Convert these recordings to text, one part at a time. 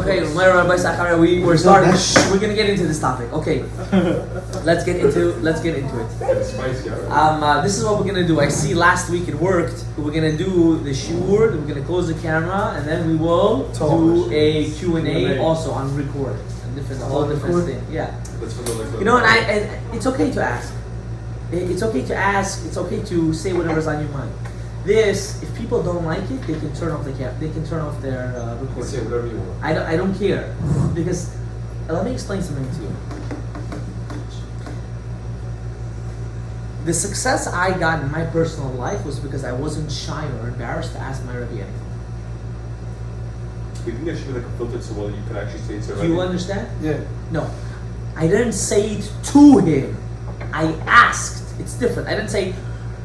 Okay, we're starting. We're gonna get into this topic. Okay, let's get into it. This is what we're gonna do. I see last week it worked. We're gonna do the shiur. We're gonna close the camera, and then we will do a Q&A also on recording. A whole different thing. Yeah. You know, and it's okay to ask. It's okay to ask. It's okay to say whatever's on your mind. This, if people don't like it, they can turn off the camera. They can turn off their recording. Say whatever you want. I don't care, because let me explain something to you. The success I got in my personal life was because I wasn't shy or embarrassed to ask my Rebbe anything. You think there should be like a filter so well you can actually say it to Do you understand? Yeah. No, I didn't say it to him. I asked. It's different. I didn't say,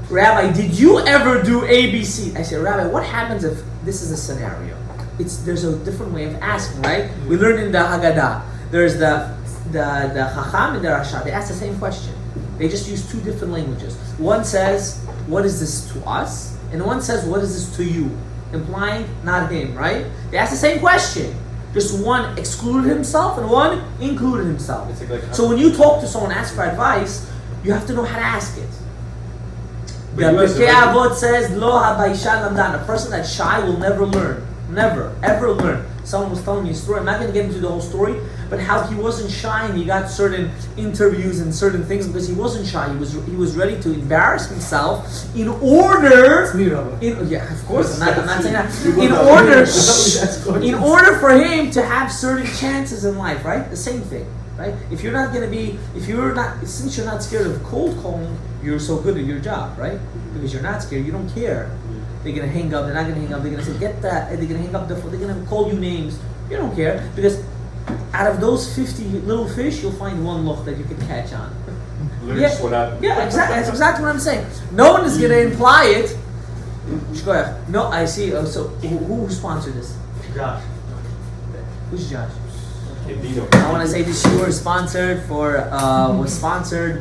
Rabbi, did you ever do ABC? I said, Rabbi, what happens if this is a scenario? There's a different way of asking, right? We learned in the Haggadah. There's the Chacham and the Rasha. They ask the same question. They just use two different languages. One says, what is this to us? And one says, what is this to you? Implying not him, right? They ask the same question. Just one excluded himself and one included himself. So when you talk to someone, ask for advice, you have to know how to ask it. The Pirkei Avot says, Lo habaishan lamdan. A person that's shy will never learn. Never, ever learn. Someone was telling me a story. I'm not going to get into the whole story, but how he wasn't shy and he got certain interviews and certain things because he wasn't shy. He was ready to embarrass himself in order. Yeah, of course. I'm not saying that. In order for him to have certain chances in life, right? The same thing, right? Since you're not scared of cold calling, you're so good at your job, right? Because you're not scared, you don't care. They're gonna hang up. They're not gonna hang up. They're gonna say, "Get that." They're gonna hang up the phone. They're gonna call you names. You don't care because out of those 50 little fish, you'll find one loch that you can catch on. Literally just what happened. Yeah, exactly. That's exactly what I'm saying. No one is gonna imply it. No, I see. So who sponsored this? Josh. Who's Josh? Dino. I want to say this shiur was sponsored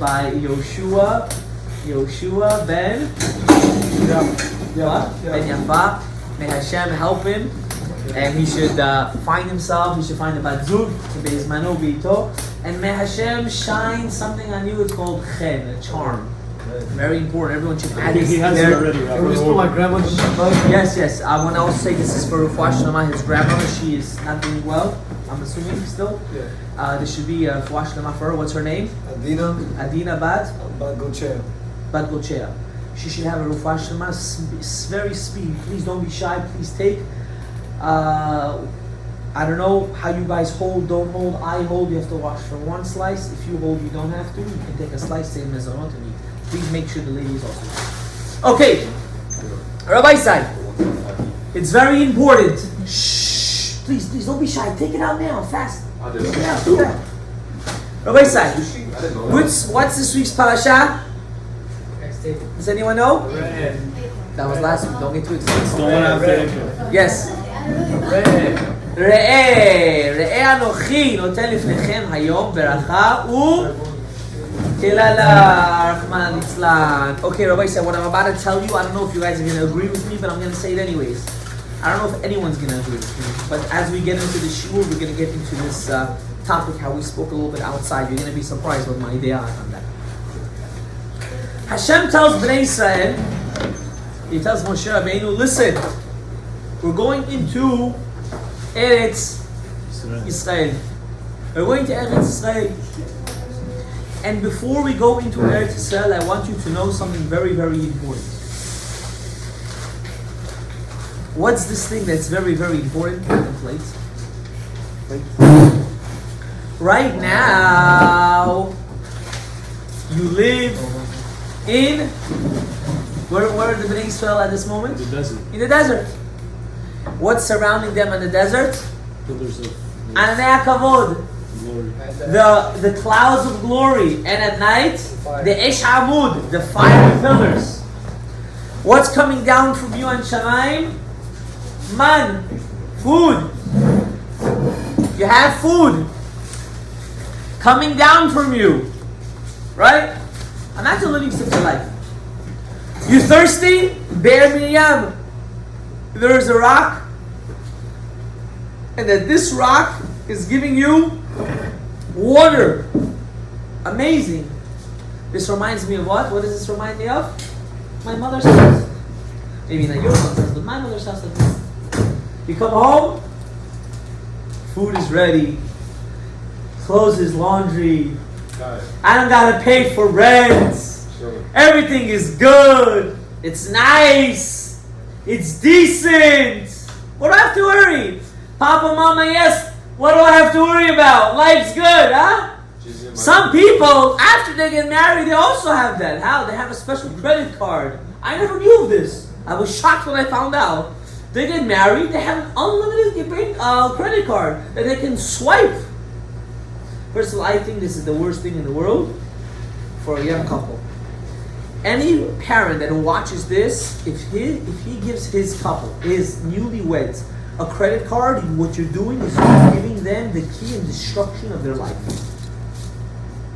by Yoshua Ben. Ben Yafa. May Hashem help him, and he should find himself. He should find a bat zug to be his manu bito, and may Hashem shine something on you. It's called chen, a charm. Very important. Everyone should add this. He has it already. Can we just put my grandma to Yes. I want to also say this is for Rufua Shlema. His grandmother, she is not doing well. I'm assuming still. Yeah. There should be Rufua Shlema for her. What's her name? Adina Bat Gochea. She should have a Rufua Shlema. Very speedy. Please don't be shy. Please take. I don't know how you guys hold, don't hold. I hold. You have to wash for one slice. If you hold, you don't have to. You can take a slice, same as I want to eat. Please make sure the ladies also. Okay. Rabbi side. It's very important. Shh. Please don't be shy. Take it out now, fast. Take it out. Rabbi side. What's this week's parasha? Does anyone know? That was last week. Don't get too excited. Yes. ראה אנוכי נותן לפניכם היום ברכה וקללה רחמנא ליצלן. Okay, Rabbi said, what I'm about to tell you, I don't know if you guys are going to agree with me, but I'm going to say it anyways. I don't know if anyone's going to agree with me, but as we get into the shiur, we're going to get into this topic, how we spoke a little bit outside. You're going to be surprised with my idea on that. Hashem tells Bnei Israel, he tells Moshe Rabbeinu, listen, we're going into Eretz Israel. We're going to Eretz Israel. And before we go into Eretz Israel, I want you to know something very, very important. What's this thing that's very, very important? Plate. Right now, you live in where are the Bnei Israel at this moment? The desert. In the desert. What's surrounding them in the desert? Pillars of Ananei Kavod. glory. The clouds of glory. And at night, the Esh Amud, the fire pillars. What's coming down from you on Shamayim? Man, food. You have food coming down from you. Right? Imagine living such a life. You thirsty? Bear Miriam. There is a rock. and that this rock is giving you water. Amazing. This reminds me of what? What does this remind me of? My mother's house. Maybe not your mother's house, but my mother's house. You come home, food is ready, clothes is laundry, I don't gotta pay for rent, everything is good, it's nice, it's decent. What do I have to worry? Papa, Mama, yes, what do I have to worry about? Life's good, huh? Some people, after they get married, they also have that. How? They have a special credit card. I never knew of this. I was shocked when I found out. They get married, they have an unlimited credit card that they can swipe. First of all, I think this is the worst thing in the world for a young couple. Any parent that watches this, if he gives his couple, his newlyweds, a credit card, what you're doing is you're giving them the key and destruction of their life.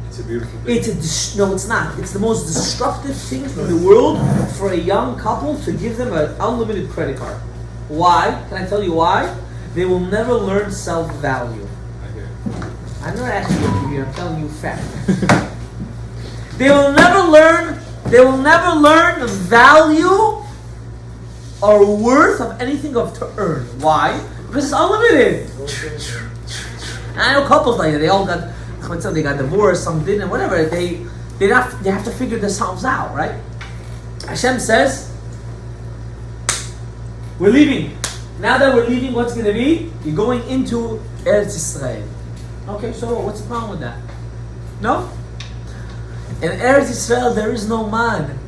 It's a beautiful thing. No, it's not. It's the most destructive thing in the world for a young couple to give them an unlimited credit card. Why? Can I tell you why? They will never learn self-value. I'm not asking you here. I'm telling you fact. They will never learn value or worth of anything to earn. Why? Because it's unlimited. I know couples like that. They all got. They got divorced, some didn't, whatever. They have to figure themselves out, right? Hashem says, we're leaving. Now that we're leaving, what's going to be? You're going into Eretz Yisrael. Okay, so what's the problem with that? No? In Eretz Yisrael, there is no man.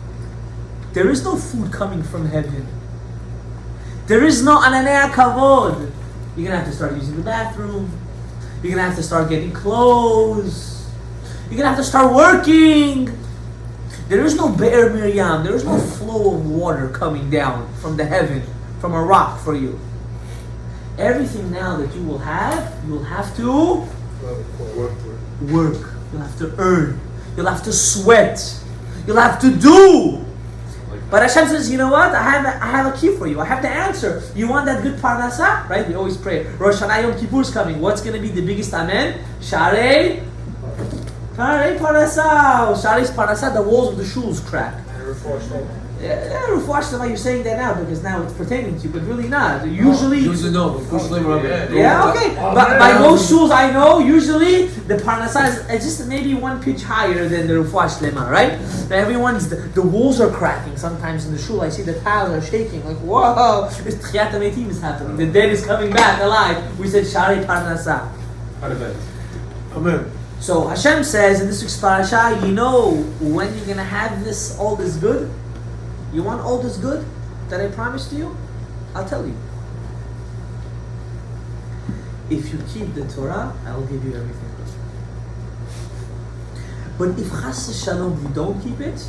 There is no food coming from heaven. There is no ananei kavod. You're going to have to start using the bathroom. You're going to have to start getting clothes. You're going to have to start working. There is no Be'er Miriam. There is no flow of water coming down from the heaven, from a rock for you. Everything now that you will have to work. You'll have to earn. You'll have to sweat. You'll have to do. But Hashem says, you know what? I have a key for you. I have the answer. You want that good parnasa? Right? We always pray. Rosh Hashanah Yom Kippur is coming. What's going to be the biggest amen? Sharei parnasa. Sharei parnasa, the walls of the shuls crack. Yeah, Rufuash, you're saying that now because now it's pertaining to you, but really not. Usually no. Yeah, okay. But by most shuls I know, usually the parnasa is just maybe one pitch higher than the Rufuash Lema, right? The walls are cracking sometimes in the shul. I see the tiles are shaking, like, whoa, this Tchiyat HaMeitim is happening. The dead is coming back alive. We said Sharei parnasa. Amen. So Hashem says in this week's parasha, you know when you're going to have all this good? You want all this good that I promised you? I'll tell you. If you keep the Torah, I will give you everything good. But if chas shalom you don't keep it,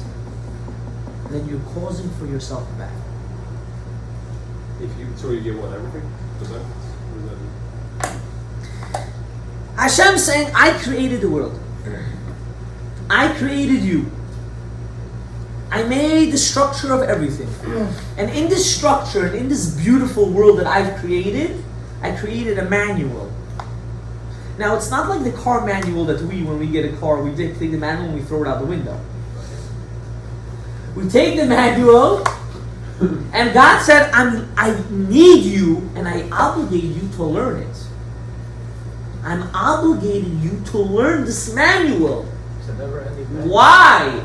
then you're causing for yourself bad. So you give what, everything? Hashem saying, I created the world. I created you. I made the structure of everything. And in this structure, and in this beautiful world that I've created, I created a manual. Now, it's not like the car manual that when we get a car, we take the manual and we throw it out the window. We take the manual, and God said, I need you, and I obligate you to learn it. I'm obligating you to learn this manual. It's a never-ending manual. Why?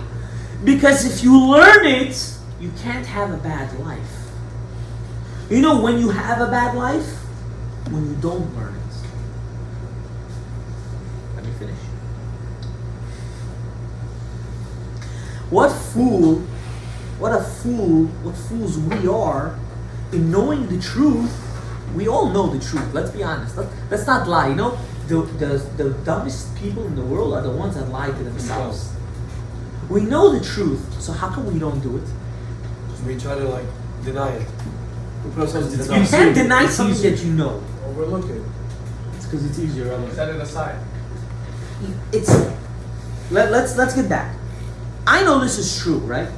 Because if you learn it, you can't have a bad life. You know when you have a bad life? When you don't learn it. Let me finish. What fools we are in knowing the truth. We all know the truth, let's be honest. Let's not lie. You know, the dumbest people in the world are the ones that lie to themselves. We know the truth, so how come we don't do it? We try to deny it. We put ourselves in You can't deny something that you know. Overlook it. It's because it's easier. Set it aside. Let's get back. I know this is true, right?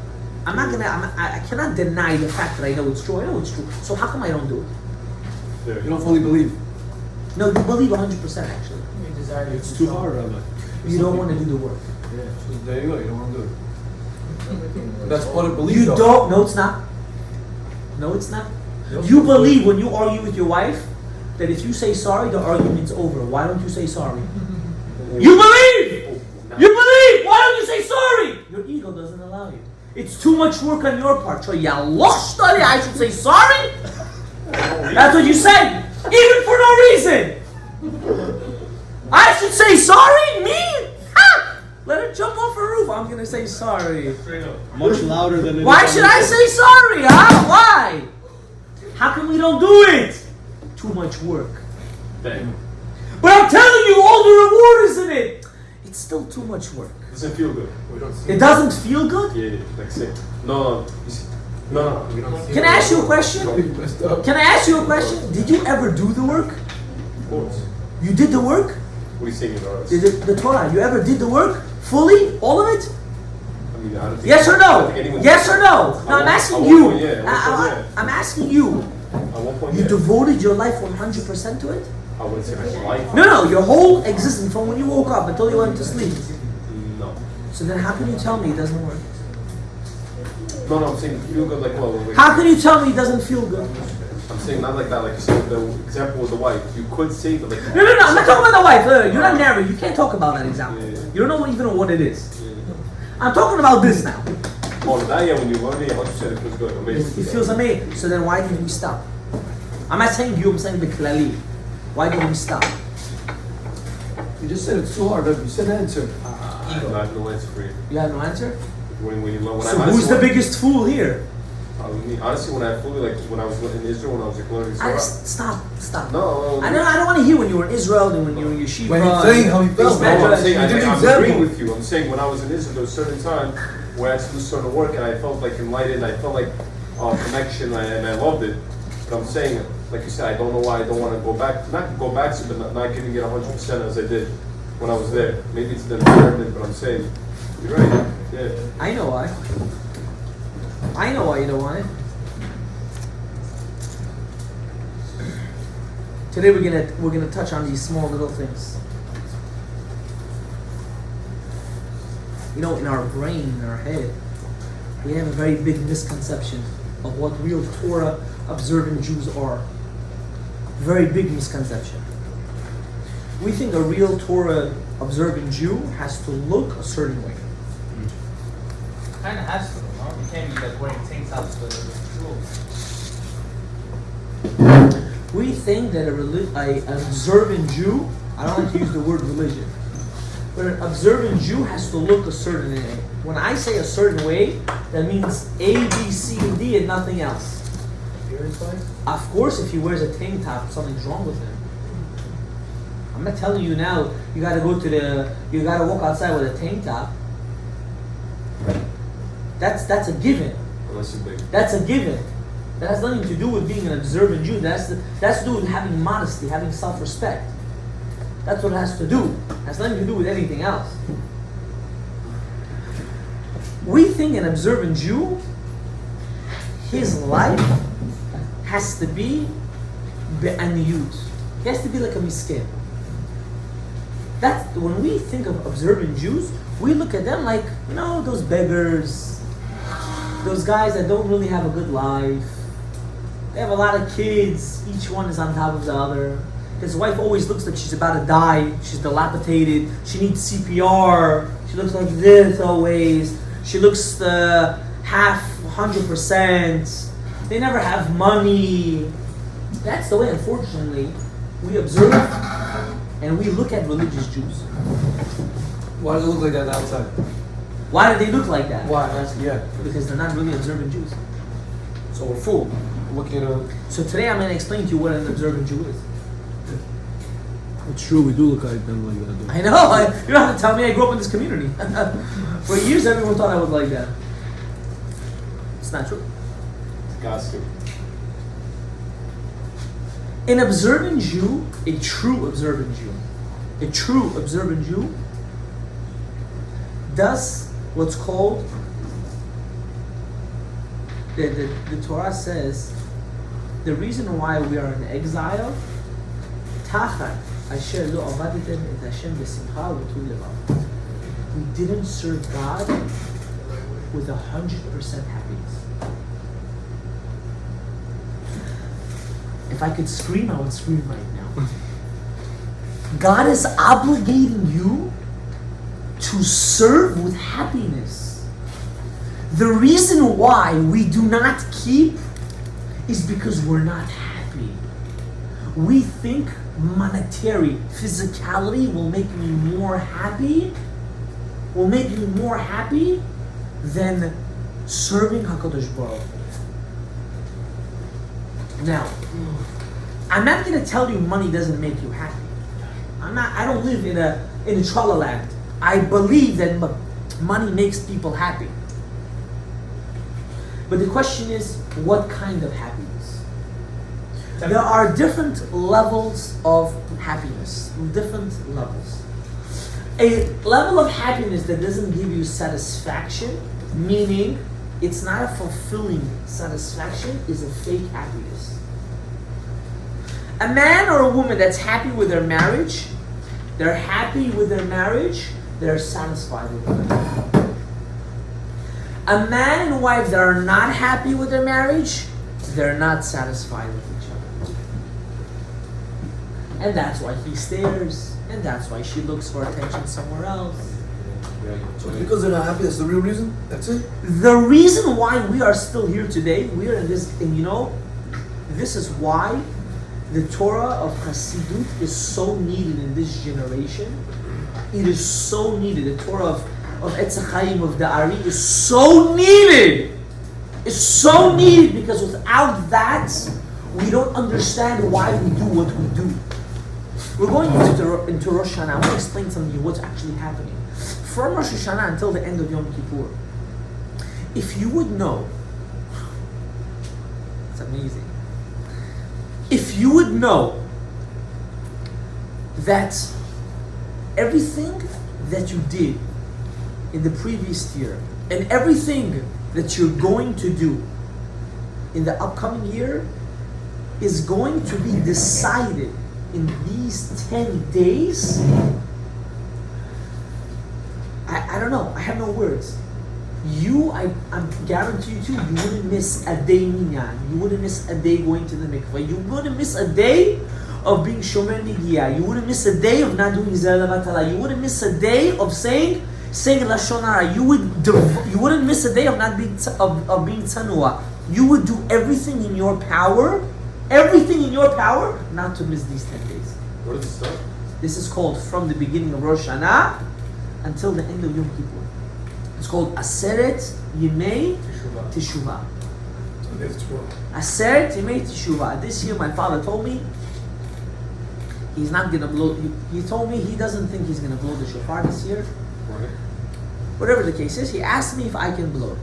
I cannot deny the fact that I know it's true. I know it's true. So how come I don't do it? You don't fully believe. No, you believe 100% actually. You desire It's to too show. hard, Rabbi. You don't want to do the work. Yeah, so there you go. You don't want to do it. Everything That's part of belief. You though. don't. No, it's not. No, it's not. No. You believe when you argue with your wife that if you say sorry, the argument's over. Why don't you say sorry? You believe! You believe! Why don't you say sorry? Your ego doesn't allow you. It's too much work on your part. So ya lost I should say sorry? That's what you say. Even for no reason. I should say sorry? Me? Ha! Let her jump off a roof. I'm gonna say sorry. Much louder than it Why is should on I the- say sorry? Huh? Why? How come we don't do it? Too much work. Dang. But I'm telling you, all the reward is in it. It's still too much work. Doesn't feel good. We don't see It doesn't feel good? Yeah, like say. No, you see, no. We don't see Can it. I ask you a question? We messed up. Can I ask you a question? Did you ever do the work? Of course. You did the work? What are you saying in ours? Did it, the Torah, you ever did the work? Fully? All of it? I mean, I don't think Yes or I no? don't think anyone- Yes or no? No, I'm At asking one you. point, yeah. At one point, yeah. I'm asking you. At one point, You yeah. devoted your life 100% to it? I wouldn't say my life. No, your whole existence from when you woke up until you went to sleep. No. So then how can you tell me it doesn't work? No, I'm saying feel good like well. Wait. How can you tell me it doesn't feel good? I'm saying not like that. Like you said, the example with the wife. You could say that like. No, I'm not talking about the wife. You're not married. You can't talk about that example. Yeah. You don't know even what it is. Yeah. I'm talking about this now. Oh, that yeah. When you learn it, 100% it feels good. Amazing. It feels amazing. So then why did we stop? I'm not saying you, I'm saying the klali. Why did we stop? You just said it's too hard. You said answer. I have no answer for you. You have no answer? When you learn, when So I who's honestly, the biggest fool here? honestly, when I fully like when I was in Israel, when I was like learning I Torah. just, stop. No. I don't want to hear when you were in Israel and when you were in yeshiva. When he's saying how he felt, It's No, better. I'm saying You did the I'm example. agreeing with you. I'm saying when I was in Israel, there was a certain time where I had to do certain work and I felt like enlightened. I felt like connection and I loved it. But I'm saying, like you said, I don't know why I don't want to go back. Not go back to, but not giving it 100% as I did when I was there. Maybe it's the environment, but I'm saying you're right. Yeah. I know why. I know why you don't want it. Today we're gonna touch on these small little things. You know, in our brain, in our head, we have a very big misconception of what real Torah observant Jews are. Very big misconception. We think a real Torah observant Jew has to look a certain way. Kind of has to, no? You can't be like wearing tank tops to the school. We think that an observant Jew, I don't like to use the word religion, but an observant Jew has to look a certain way. When I say a certain way, that means A, B, C, and D and nothing else. Of course, if he wears a tank top, something's wrong with him. I'm not telling you now, you gotta walk outside with a tank top. That's a given. Unless you're big. That's a given. That has nothing to do with being an observant Jew. That's to do with having modesty, having self-respect. That's what it has to do. It has nothing to do with anything else. We think an observant Jew, his life has to be be'aniyut. He has to be like a miskin. That's when we think of observant Jews, we look at them like, those beggars, those guys that don't really have a good life. They have a lot of kids, each one is on top of the other. His wife always looks like she's about to die, she's dilapidated, she needs CPR, she looks like this always, she looks half 100%, they never have money. That's the way, unfortunately, we observe and we look at religious Jews. Why does it look like that outside? Why do they look like that? Why? Yeah. Because they're not really observant Jews. So we're fooled. Looking at So today I'm going to explain to you what an observant Jew is. It's true, we do look at them like that. I know, you don't have to tell me, I grew up in this community. For years everyone thought I was like that. It's not true. Gossip. An observant Jew, a true observant Jew, does what's called, the Torah says, the reason why we are in exile, תחת אשר לא עבדתם את השם בשמחה ובטוב לבב. We didn't serve God with 100% happiness. If I could scream, I would scream right now. God is obligating you to serve with happiness. The reason why we do not keep is because we're not happy. We think monetary physicality will make me more happy, than serving HaKadosh Baruch Hu. Now, I'm not going to tell you money doesn't make you happy. I don't live in a tralla land. I believe that money makes people happy. But the question is, what kind of happiness? There are different levels of happiness. Different levels. A level of happiness that doesn't give you satisfaction, meaning it's not a fulfilling satisfaction, is a fake happiness. A man or a woman that's happy with their marriage, they're happy with their marriage, they're satisfied with their marriage. A man and a wife that are not happy with their marriage, they're not satisfied with each other. And that's why he stares, and that's why she looks for attention somewhere else. So because they're not happy, that's the real reason? That's it? The reason why we are still here today, we are in this, and this is why the Torah of Hasidut is so needed in this generation. It is so needed. The Torah of Etz Chaim, of the Ari, is so needed. It's so needed because without that, we don't understand why we do what we do. We're going into Rosh Hashanah. I want to explain something, what's actually happening. From Rosh Hashanah until the end of Yom Kippur, if you would know, it's amazing. If you would know that everything that you did in the previous year and everything that you're going to do in the upcoming year is going to be decided in these 10 days, I don't know, I have no words. I'm guarantee you too, you wouldn't miss a day minyan. You wouldn't miss a day going to the mikveh. You wouldn't miss a day of being shomer nigiyah. You wouldn't miss a day of not doing zera levatala. You wouldn't miss a day of saying lashon hara. You wouldn't miss a day of not being of being tzanua. You would do everything in your power, not to miss these 10 days. Where does it start? This is called from the beginning of Rosh Hashanah until the end of Yom Kippur. It's called Aseret Yemei Teshuvah. Aseret Yemei Teshuvah. This year my father told me he's not going to blow, he told me he doesn't think he's going to blow the shofar this year. Right. Whatever the case is, he asked me if I can blow it.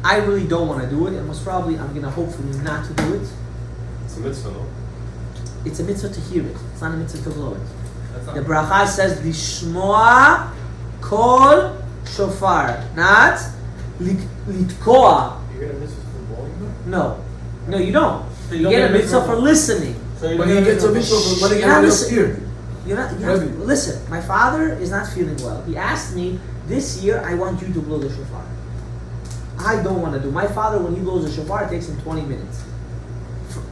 I really don't want to do it, and most probably I'm going to hopefully not to do it. It's a mitzvah, no? It's a mitzvah to hear it. It's not a mitzvah to blow it. That's not The bracha says Lishmoa Kol Shofar, not Litkoa. You're gonna miss it for blowing? No, you don't. So You get a mitzvah for listening. But he gets a mitzvah for letting everybody else hear. You have to listen. My father is not feeling well. He asked me, this year I want you to blow the shofar. I don't want to do. My father, when he blows the shofar, it takes him 20 minutes.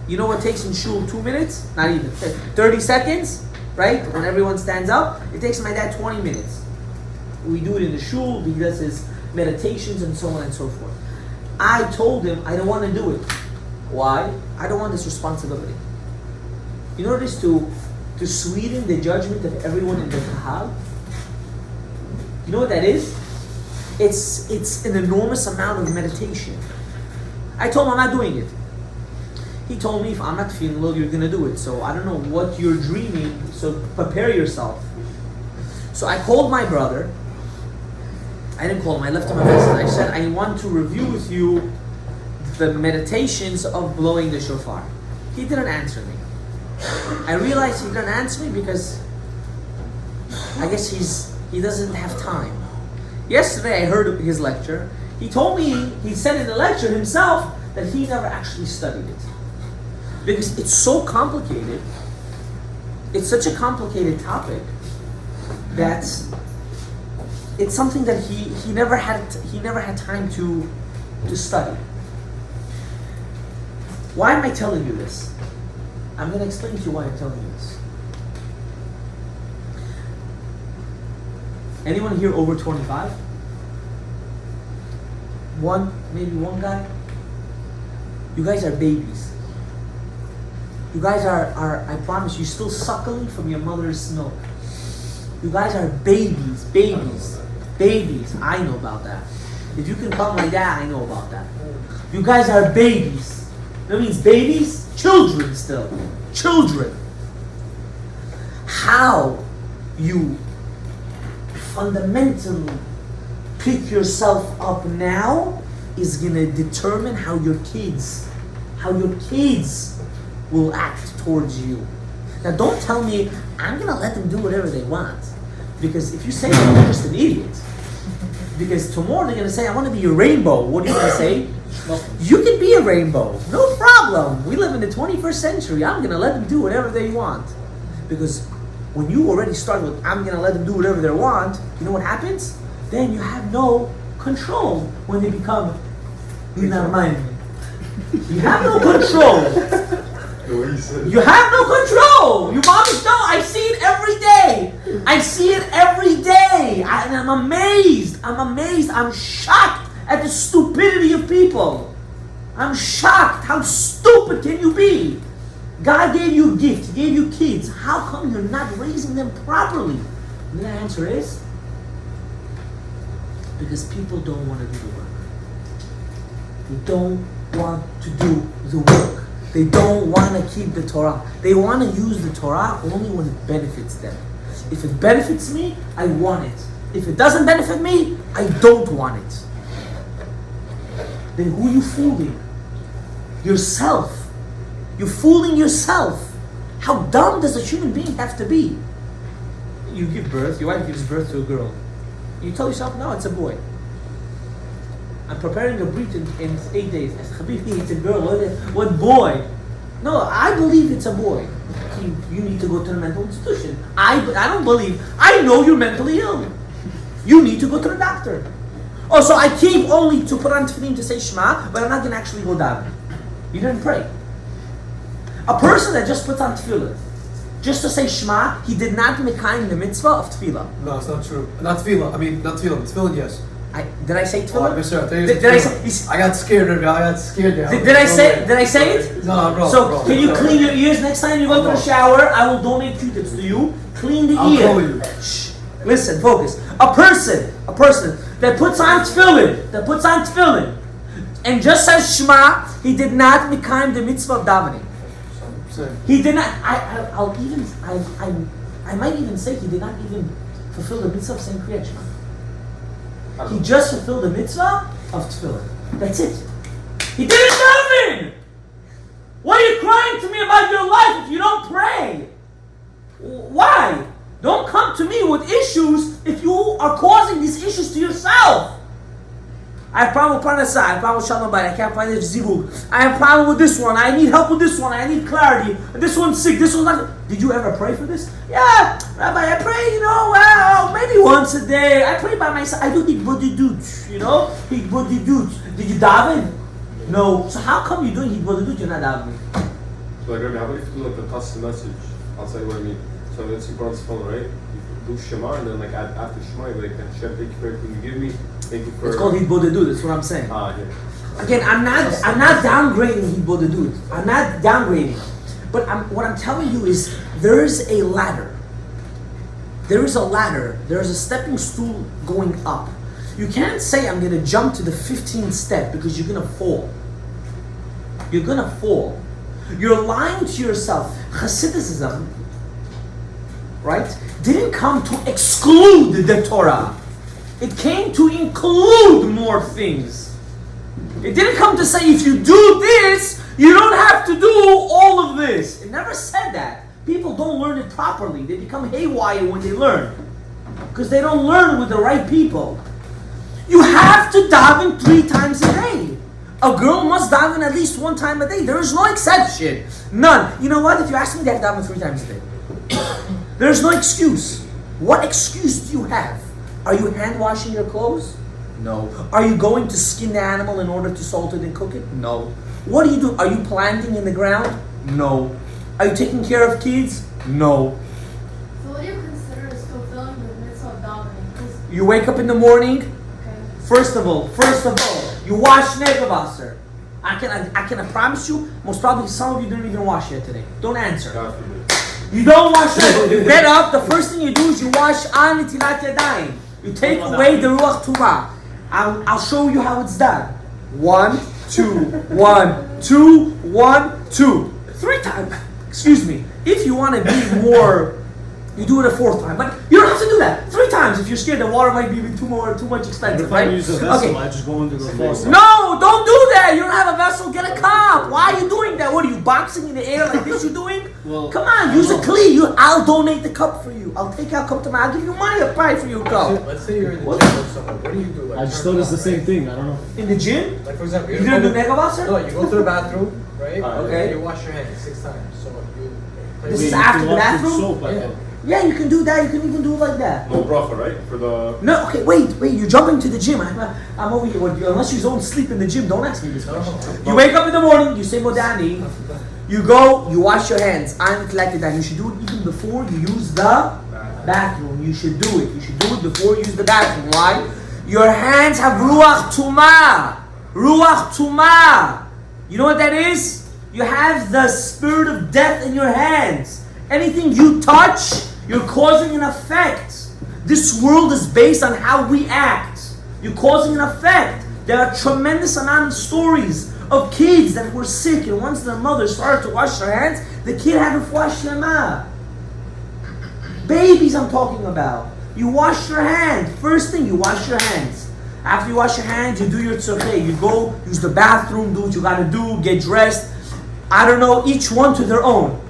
You know what takes in shul 2 minutes? Not even. 30 seconds, right? When everyone stands up, it takes my dad 20 minutes. We do it in the shul. He does his meditations and so on and so forth. I told him I don't want to do it. Why? I don't want this responsibility. You know what it is to sweeten the judgment of everyone in the kahal? You know what that is? It's an enormous amount of meditation. I told him I'm not doing it. He told me if I'm not feeling well, you're going to do it. So I don't know what you're dreaming, so prepare yourself. So I called my brother. I didn't call him, I left him a message. I said, I want to review with you the meditations of blowing the shofar. He didn't answer me. I realized he didn't answer me because I guess he doesn't have time. Yesterday I heard his lecture. He told me, he said in the lecture himself that he never actually studied it. Because it's so complicated. It's such a complicated topic that it's something that he never had time to study. Why am I telling you this? I'm going to explain to you why I'm telling you this. Anyone here over 25? Maybe one guy? You guys are babies. You guys are, I promise you, still suckling from your mother's milk. You guys are babies. I know about that. If you can come like that, I know about that. You guys are babies. That means babies? Children still. Children. How you fundamentally pick yourself up now is going to determine how your kids will act towards you. Now don't tell me I'm going to let them do whatever they want. Because if you say that, you're just an idiot. Because tomorrow they're going to say, I want to be a rainbow. What are you going to say? You can be a rainbow. No problem. We live in the 21st century. I'm going to let them do whatever they want. Because when you already start with, I'm going to let them do whatever they want, you know what happens? Then you have no control when they become mine. You have no control. You have no control. You moms know. I see it every day. And I'm amazed. I'm shocked at the stupidity of people. I'm shocked. How stupid can you be? God gave you a gift. He gave you kids. How come you're not raising them properly? And the answer is because people don't want to do the work. They don't want to do the work. They don't want to keep the Torah. They want to use the Torah only when it benefits them. If it benefits me, I want it. If it doesn't benefit me, I don't want it. Then who are you fooling? Yourself. You're fooling yourself. How dumb does a human being have to be? You give birth, your wife gives birth to a girl. You tell yourself, no, it's a boy. I'm preparing a brit in 8 days. Habibi, it's a girl. What boy? No, I believe it's a boy. You need to go to the mental institution. I don't believe. I know you're mentally ill. You need to go to the doctor. Oh, so I came only to put on tefillin to say Shema, but I'm not going to actually go down. You didn't pray. A person that just puts on tefillin, just to say Shema, he did not mekayim the mitzvah of tefillah. No, it's not true. Not tefillah. I mean, not tefillah. Tefillin, yes. Did I say tefillah? I got scared there. Did I say it? No, bro. So bro, can you clean your ears next time you go to the shower? I will donate Q-tips to you. Clean the ear. I'll call you. Shh. Listen, focus. A person that puts on tefillin, and just says Shema, he did not mekayim the mitzvah of davening. He did not. I might even say he did not even fulfill the mitzvah of saying Kriyat Shema. He just fulfilled the mitzvah of tefillin. That's it. He did nothing. Why are you crying to me about your life if you don't pray? Why? Don't come to me with issues if you are causing these issues to yourself. I have a problem with parnasah. I have a problem with shalom bayit. I can't find this zivug. I have a problem with this one. I need help with this one. I need clarity. This one's sick. This one's not. Did you ever pray for this? Yeah, Rabbi, I pray, maybe once a day. I pray by myself. I do hikbodidut, hikbodidut. Did you daven? No. So how come you're doing hikbodidut, you're not davening? So like, Rabbi, how about if you do like a custom message? I'll tell you what I mean. So let's see, put on the phone, right? You do Shema, and then like after Shema, you're like, Hashem, thank you for everything you give me. Thank you for... It's called hikbodidut, that's what I'm saying. Yeah. Again, I'm not downgrading hikbodidut. I'm not downgrading. But what I'm telling you is there is a ladder. There is a stepping stool going up. You can't say I'm going to jump to the 15th step because you're going to fall. You're going to fall. You're lying to yourself. Hasidism, right, didn't come to exclude the Torah. It came to include more things. It didn't come to say if you do this, you don't have to do all of this. It never said that. People don't learn it properly. They become haywire when they learn. Because they don't learn with the right people. You have to daven 3 times a day. A girl must daven at least one time a day. There is no exception. None. You know what? If you ask me, they have to daven 3 times a day. There is no excuse. What excuse do you have? Are you hand washing your clothes? No. Are you going to skin the animal in order to salt it and cook it? No. What do you do? Are you planting in the ground? No. Are you taking care of kids? No. So what do you consider as fulfilling the mitzvah of davening? 'Cause- You wake up in the morning. Okay. First of all, you wash Rav Asher. I can promise you, most probably some of you didn't even wash yet today. Don't answer. God forbid. You don't wash it. You get up, the first thing you do is you wash an netilat yadayim. You take away the ruach tumah. I'll show you how it's done. 1, 2, 1, 2, 1, 2. 3 times. Excuse me. If you want to be more, you do it a 4th time. But you don't have to do that. 3 times if you're scared the water might be too much expensive. If I Right? use a vessel, Okay. I just go into the faucet. No, don't do that. You don't have a vessel. Get a cup. Why are you doing that? What are you boxing in the air like this? You're doing? Well, Come on, use a kli. I'll donate the cup for you. I'll take out cup tomorrow. I'll give you money. I'll buy for you a cup. Let's say you're in the What? gym or something. What do you do? Like, I just thought it's the same thing. I don't know. In the gym? Like for example, You didn't do Negavasser? No, you go to the bathroom, right? Okay. And you wash your hands 6 times. So you. This Wait, is you have to after the wash with bathroom? soap, I Yeah. thought. Yeah, you can do that. You can even do it like that. No bracha, right? For the. No, okay, wait. You're jumping to the gym. I'm over here. Unless you don't sleep in the gym, don't ask me this question. You wake up in the morning, you say Modani, you go, you wash your hands. I'm collected that. You should do it even before you use the bathroom. You should do it. You should do it before you use the bathroom. Why? Your hands have ruach tumah. Ruach tumah. You know what that is? You have the spirit of death in your hands. Anything you touch, you're causing an effect. This world is based on how we act. You're causing an effect. There are tremendous amount of stories of kids that were sick, and once their mother started to wash their hands, the kid had to wash them up. Babies I'm talking about. You wash your hands. First thing, you wash your hands. After you wash your hands, you do your tzorchei. You go, use the bathroom, do what you gotta do, get dressed. I don't know, each one to their own.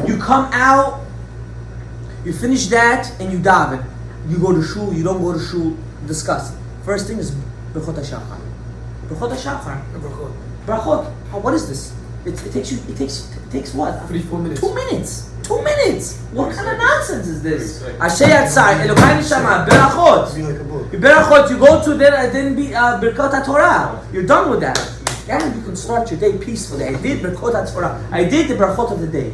You come out, you finish that, and you daven. You go to shul, you don't go to shul, discuss. First thing is Brachot HaShachar. Brachot HaShachar. Brachot. What is this? It takes what? 3-4 minutes. 2 minutes. 2 minutes. What kind of nonsense is this? Asher Yatzar, Elokai Neshama, Berachot. Be like a book. Berachot, you go to there and then be Birkat HaTorah. You're done with that. And you can start your day peacefully. I did Birkat HaTorah. I did the Brachot of the day.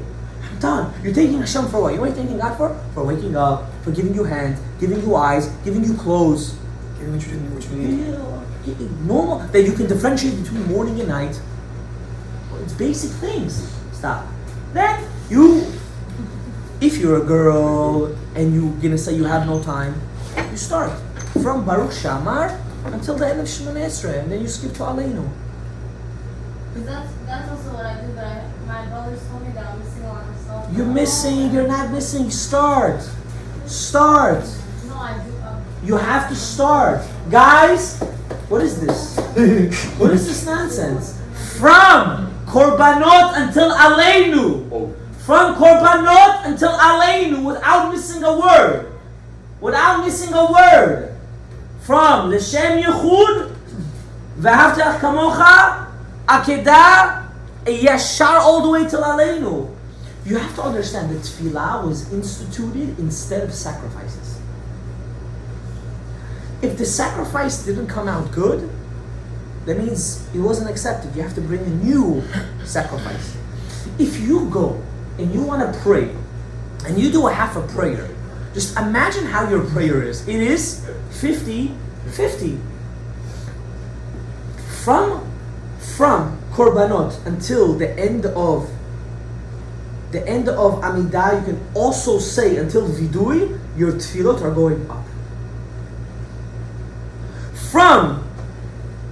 I'm done. You're thanking Hashem for what? You know what you're thanking God for? For waking up, for giving you hands, giving you eyes, giving you clothes. Give me what you need. Normal. That you can differentiate between morning and night. It's basic things. Stop. Then if you're a girl and you're gonna say you have no time, you start from Baruch Shamar until the end of Shemona Esrei, and then you skip to Aleinu. Because that's also what I do, but my brothers told me that I'm missing a lot of stuff. You're missing, you're not missing. Start. Start. No, I do. You have to start. Guys, what is this? What is this nonsense? From Korbanot until Aleinu. Oh. From Korbanot until Aleinu without missing a word. Without missing a word. From L'Shem Yechud, V'ahavta Kamocha, Akedah, Yashar all the way till Aleinu. You have to understand that Tefillah was instituted instead of sacrifices. If the sacrifice didn't come out good, that means it wasn't accepted. You have to bring a new sacrifice. If you go and you want to pray, and you do a half a prayer, just imagine how your prayer is. It is 50-50. From Korbanot until the end of Amidah, you can also say until Vidui, your tefillot are going up. From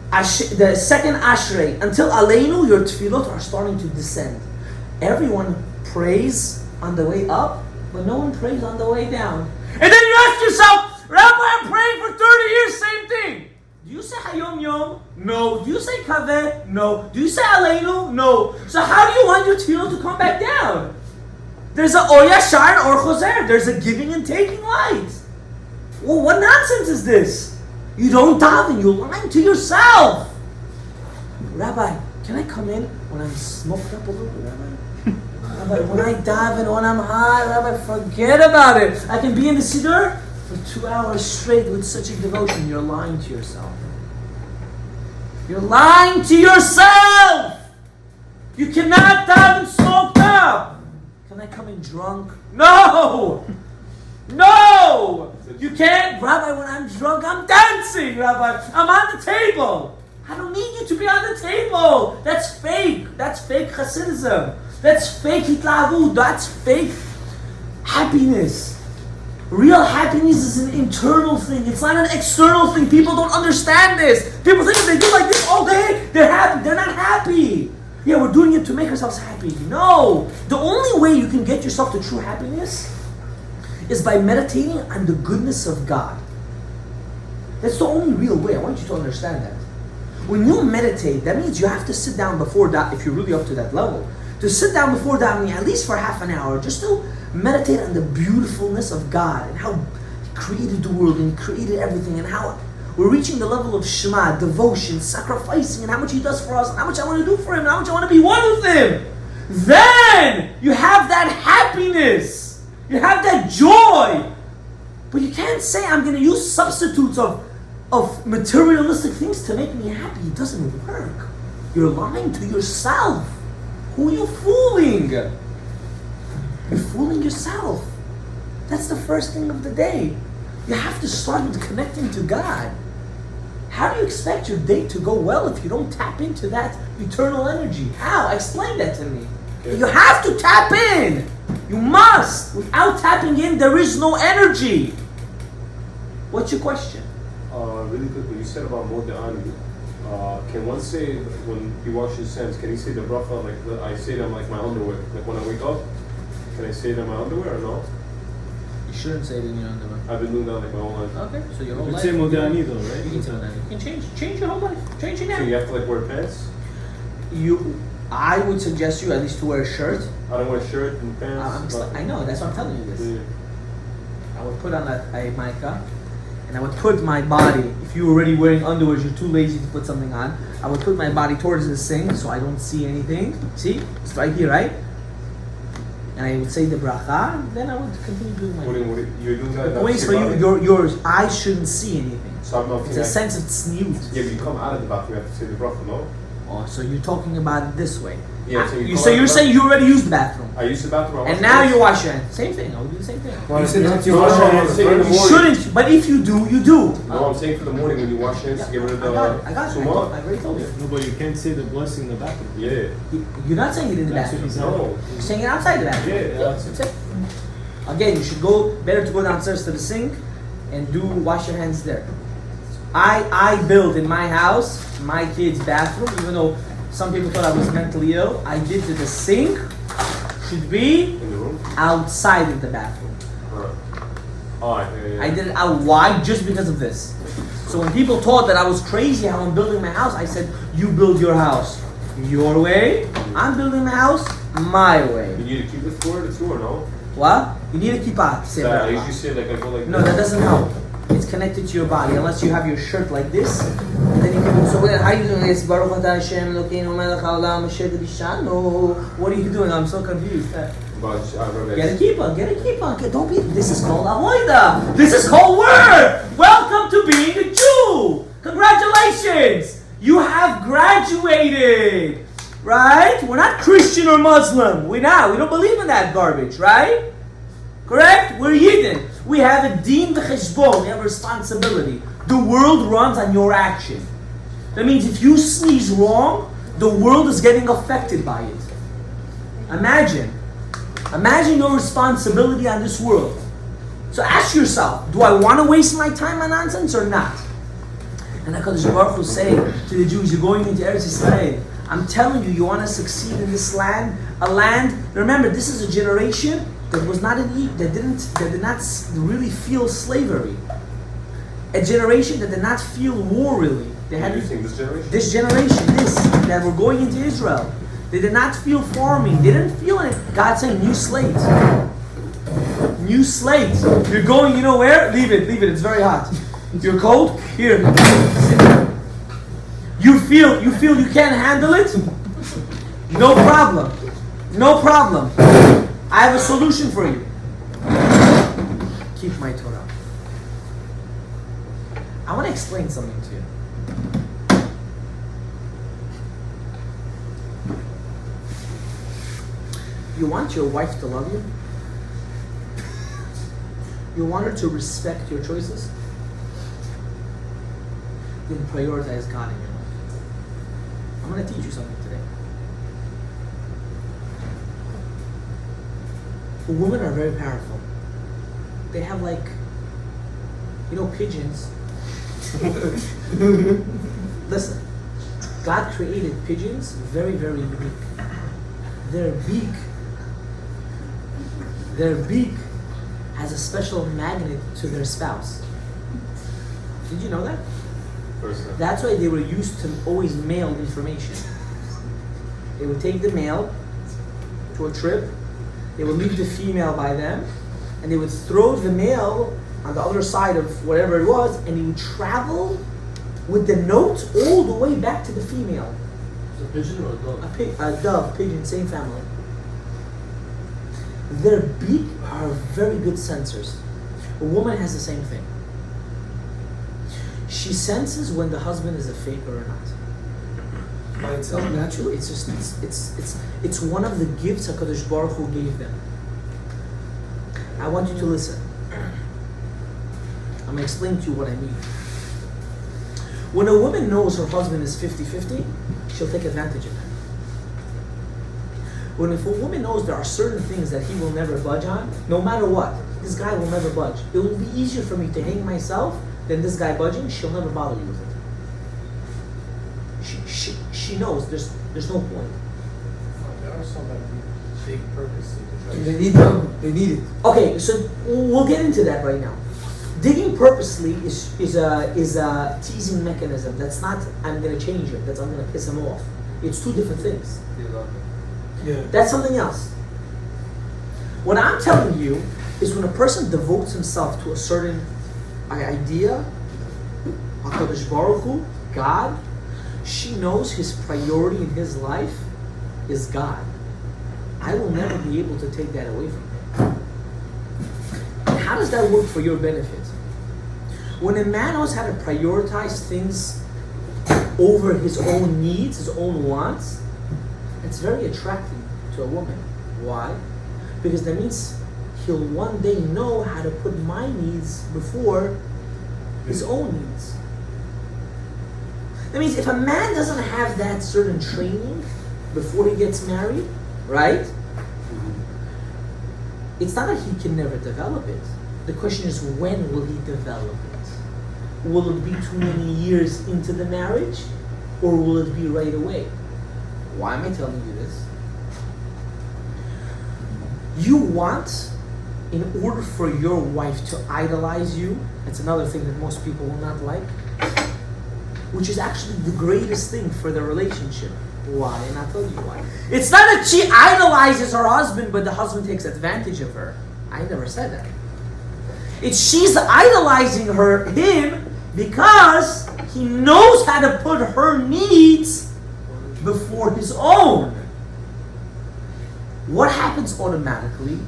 the second Ashrei until Aleinu, your tefillot are starting to descend. Everyone prays on the way up, but no one prays on the way down. And then you ask yourself, Rabbi, I'm praying for 30 years, same thing. Do you say Hayom Yom? No. Do you say Kaveh? No. Do you say Aleinu? No. So how do you want your tefillah to come back down? There's a Or Yashar or Choser. There's a giving and taking light. Well, what nonsense is this? You don't daven, you're lying to yourself. Rabbi, can I come in when I'm smoked up a little bit, Rabbi? Rabbi, when I daven, when I'm high, Rabbi, forget about it. I can be in the Siddur for 2 hours straight with such a devotion. You're lying to yourself. You're lying to yourself! You cannot daven smoked up! Can I come in drunk? No! No! You can't, Rabbi, when I'm drunk, I'm dancing, Rabbi. I'm on the table. I don't need you to be on the table. That's fake. That's fake Hasidism. That's fake hitlavut. That's fake happiness. Real happiness is an internal thing. It's not an external thing. People don't understand this. People think if they do like this all day, they're happy. They're not happy. Yeah, we're doing it to make ourselves happy. No. The only way you can get yourself to true happiness is by meditating on the goodness of God. That's the only real way. I want you to understand that. When you meditate, that means you have to sit down before that, if you're really up to that level, to sit down before davening at least for half an hour, just to meditate on the beautifulness of God and how He created the world and created everything and how we're reaching the level of Shema, devotion, sacrificing, and how much He does for us, and how much I want to do for Him, and how much I want to be one with Him. Then you have that happiness. You have that joy. But you can't say I'm going to use substitutes of materialistic things to make me happy. It doesn't work. You're lying to yourself. Who are you fooling? You're fooling yourself. That's the first thing of the day. You have to start with connecting to God. How do you expect your day to go well if you don't tap into that eternal energy? How? Explain that to me. Okay. You have to tap in. You must. Without tapping in, there is no energy. What's your question? Really quickly, you said about Moda'ani. Can one say when he washes his hands, can he say the bracha like I say them like my underwear? Like when I wake up, can I say them my underwear or no? You shouldn't say it in your underwear. I've been doing that like my whole life. Okay, so your whole You life. say Modani though, right? You can say Modani. You can change your whole life. Change it now. So you have to like wear pants? I would suggest you at least to wear a shirt. I don't wear shirt and pants. I know, that's why I'm telling you this. Yeah. I would put on a mica, and I would put my body, if you're already wearing underwear, you're too lazy to put something on, I would put my body towards the sink so I don't see anything. See? It's right here, right? And I would say the bracha, then I would continue doing my thing. You're doing that? The point is for you, your eyes shouldn't see anything. So I'm not It's a sense of tzniut. Yeah, but you come out of the bathroom, you have to say the bracha, no? Oh, so you're talking about it this way. Yeah, So you're saying you already used the bathroom. I used the bathroom. And now you wash your hands. Same thing. I would do the same thing. Well, you said not to No, wash no, your I'm hands. saying in the You morning. shouldn't, but if you do, you do. No, I'm saying for the morning when you wash your hands to get rid of the I got it. I already told you. No, but you can't say the blessing in the bathroom. Yeah. You're not saying it in the That's bathroom. what he No. You're saying it outside the bathroom. Yeah. That's it. Again, you should better to go downstairs to the sink and wash your hands there. I built in my house, my kid's bathroom, even though some people thought I was mentally ill. I did to the sink, should be In the room? outside of the bathroom. Alright, yeah. I did it out wide just because of this. So when people thought that I was crazy how I'm building my house, I said, you build your house your way, I'm building my house my way. You need to keep it for the tour, no? What? You need to keep out. I usually say like I go like No, that doesn't help. It's connected to your body. Unless you have your shirt like this, and then you can. So how are you doing this? Baruch atah Hashem Elokeinu melech haolam asher gadishanu. What are you doing? I'm so confused. But Get a keeper. Get a keeper. Don't be. This is called avoida. This is called work. Welcome to being a Jew. Congratulations. You have graduated. Right? We're not Christian or Muslim. We're not. We don't believe in that garbage. Right? Correct? We're Yidden. We have a din v'cheshbon. We have a responsibility. The world runs on your action. That means if you sneeze wrong, the world is getting affected by it. Imagine your responsibility on this world. So ask yourself, do I want to waste my time on nonsense or not? And HaKadosh Baruch Hu saying to the Jews, you're going into Eretz Yisrael. I'm telling you, you want to succeed in this land, a land. Remember, this is a generation that was not that did not really feel slavery. A generation that did not feel war really. They had this generation, that were going into Israel. They did not feel farming. They didn't feel it. God saying, new slate. New slate. You're going, you know where? Leave it. It's very hot. If you're cold, here. You feel you can't handle it? No problem. No problem. I have a solution for you. Keep my Torah. I want to explain something to you. You want your wife to love you? You want her to respect your choices? Then prioritize God in your life. I'm going to teach you something today. Women are very powerful. They have pigeons. Listen, God created pigeons very, very unique. Their beak has a special magnet to their spouse. Did you know that? That's why they were used to always mail information. They would take the mail to a trip, they would leave the female by them, and they would throw the mail on the other side of whatever it was, and he would travel with the note all the way back to the female. Is it a pigeon or a dove? A dove, pigeon, same family. Their beak are very good sensors. A woman has the same thing. She senses when the husband is a faker or not. By itself, naturally. It's just it's one of the gifts HaKadosh Baruch Hu gave them. I want you to listen. I'm going to explain to you what I mean. When a woman knows her husband is 50-50, she'll take advantage of that. If a woman knows there are certain things that he will never budge on, no matter what, this guy will never budge. It will be easier for me to hang myself than this guy budging. She'll never bother you with it. She knows there's no point. There are some that big purpose. They need them. They need it. Okay, so we'll get into that right now. Digging purposely is a teasing mechanism. That's not I'm going to change it. That's I'm going to piss him off. It's two different things. Yeah. That's something else. What I'm telling you is when a person devotes himself to a certain idea, HaKadosh Baruch Hu, God, she knows his priority in his life is God. I will never be able to take that away from her. And how does that work for your benefit? When a man knows how to prioritize things over his own needs, his own wants, it's very attractive to a woman. Why? Because that means he'll one day know how to put my needs before his own needs. That means if a man doesn't have that certain training before he gets married, right? It's not that he can never develop it. The question is, when will he develop it? Will it be too many years into the marriage, or will it be right away? Why am I telling you this? You want, in order for your wife to idolize you, it's another thing that most people will not like, which is actually the greatest thing for the relationship. Why? And I'll tell you why. It's not that she idolizes her husband, but the husband takes advantage of her. I never said that. It's she's idolizing him because he knows how to put her needs before his own. What happens automatically?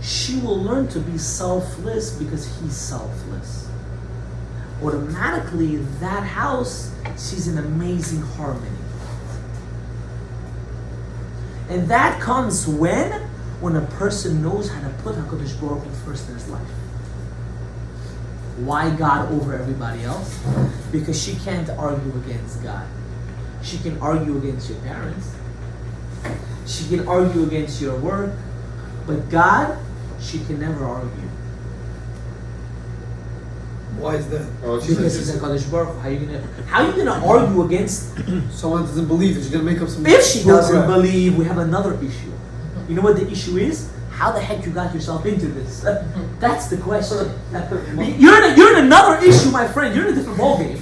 She will learn to be selfless because he's selfless. Automatically, that house sees an amazing harmony. And that comes when a person knows how to put HaKadosh Baruch Hu first in his life. Why God over everybody else? Because she can't argue against God. She can argue against your parents. She can argue against your work. But God, she can never argue. Why is that? Because he's a HaKadosh Baruch Hu. How are you gonna argue against Someone doesn't believe it. She's gonna make up some. if she doesn't program. believe? We have another issue. You know what the issue is? How the heck you got yourself into this? That's the question. You're in another issue, my friend. You're in a different ballgame.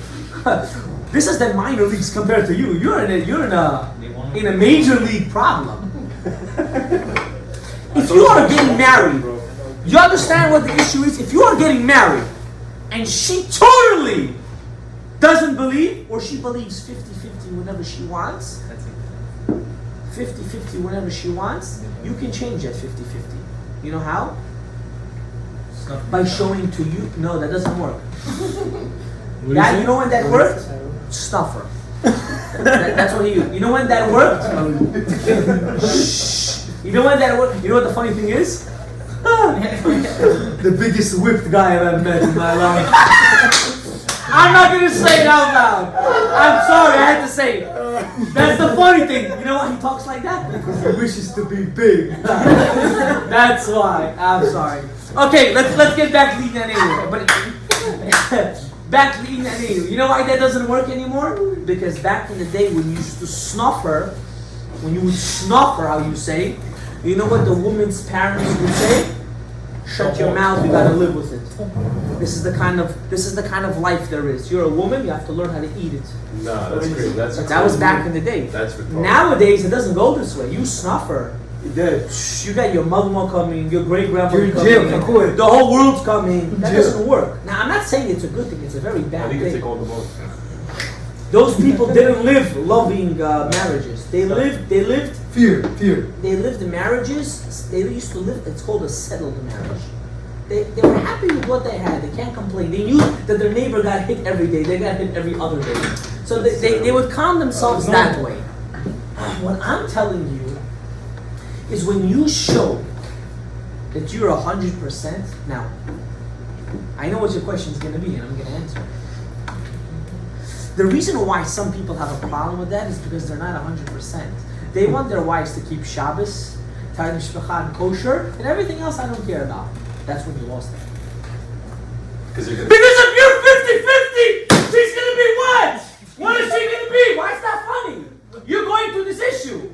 This is the minor leagues compared to you. You're in a major league problem. If you are getting married, you understand what the issue is? If you are getting married and she totally doesn't believe, or she believes 50-50 whenever she wants, That's it. 50-50 whenever she wants, you can change that 50-50. You know how? Stuff By like showing to you. No, that doesn't work. What do you That, say? you know when that worked? Snuffer. That's what he used. You know when that worked? Shh. You know when that worked? You know what the funny thing is? The biggest whipped guy I've ever met in my life. I'm not gonna say it out loud. I'm sorry, I had to say it. That's the funny thing. You know why he talks like that? Because he wishes to be big. That's why. I'm sorry. Okay, let's get back to eating anyway. But back to eating anyway. You know why that doesn't work anymore? Because back in the day when you used to snuff her, when you would snuff her, how you say, you know what the woman's parents would say? Shut your mouth, you gotta live with it. This is the kind of life there is. You're a woman, you have to learn how to eat it. No, that's great. That was back in the day. That's retarded. Nowadays it doesn't go this way. You snuff her. You got your mother-in-law coming, your great-grandmother coming, the whole world's coming. That doesn't work. Now I'm not saying it's a good thing, it's a very I bad think it's thing. like all the boat. Those people didn't live loving marriages. They lived Fear. They lived in marriages. They used to live. It's called a settled marriage. They were happy with what they had. They can't complain. They knew that their neighbor got hit every day. They got hit every other day. So they would calm themselves that way. What I'm telling you is when you show that you're 100%. Now, I know what your question is going to be, and I'm going to answer it. The reason why some people have a problem with that is because they're not 100%. They want their wives to keep Shabbos, Tarim Shmecha, and kosher, and everything else I don't care about. That's when you lost it. Because you're gonna. Because if you're 50-50, she's gonna be what? What is she gonna be? Why is that funny? You're going through this issue.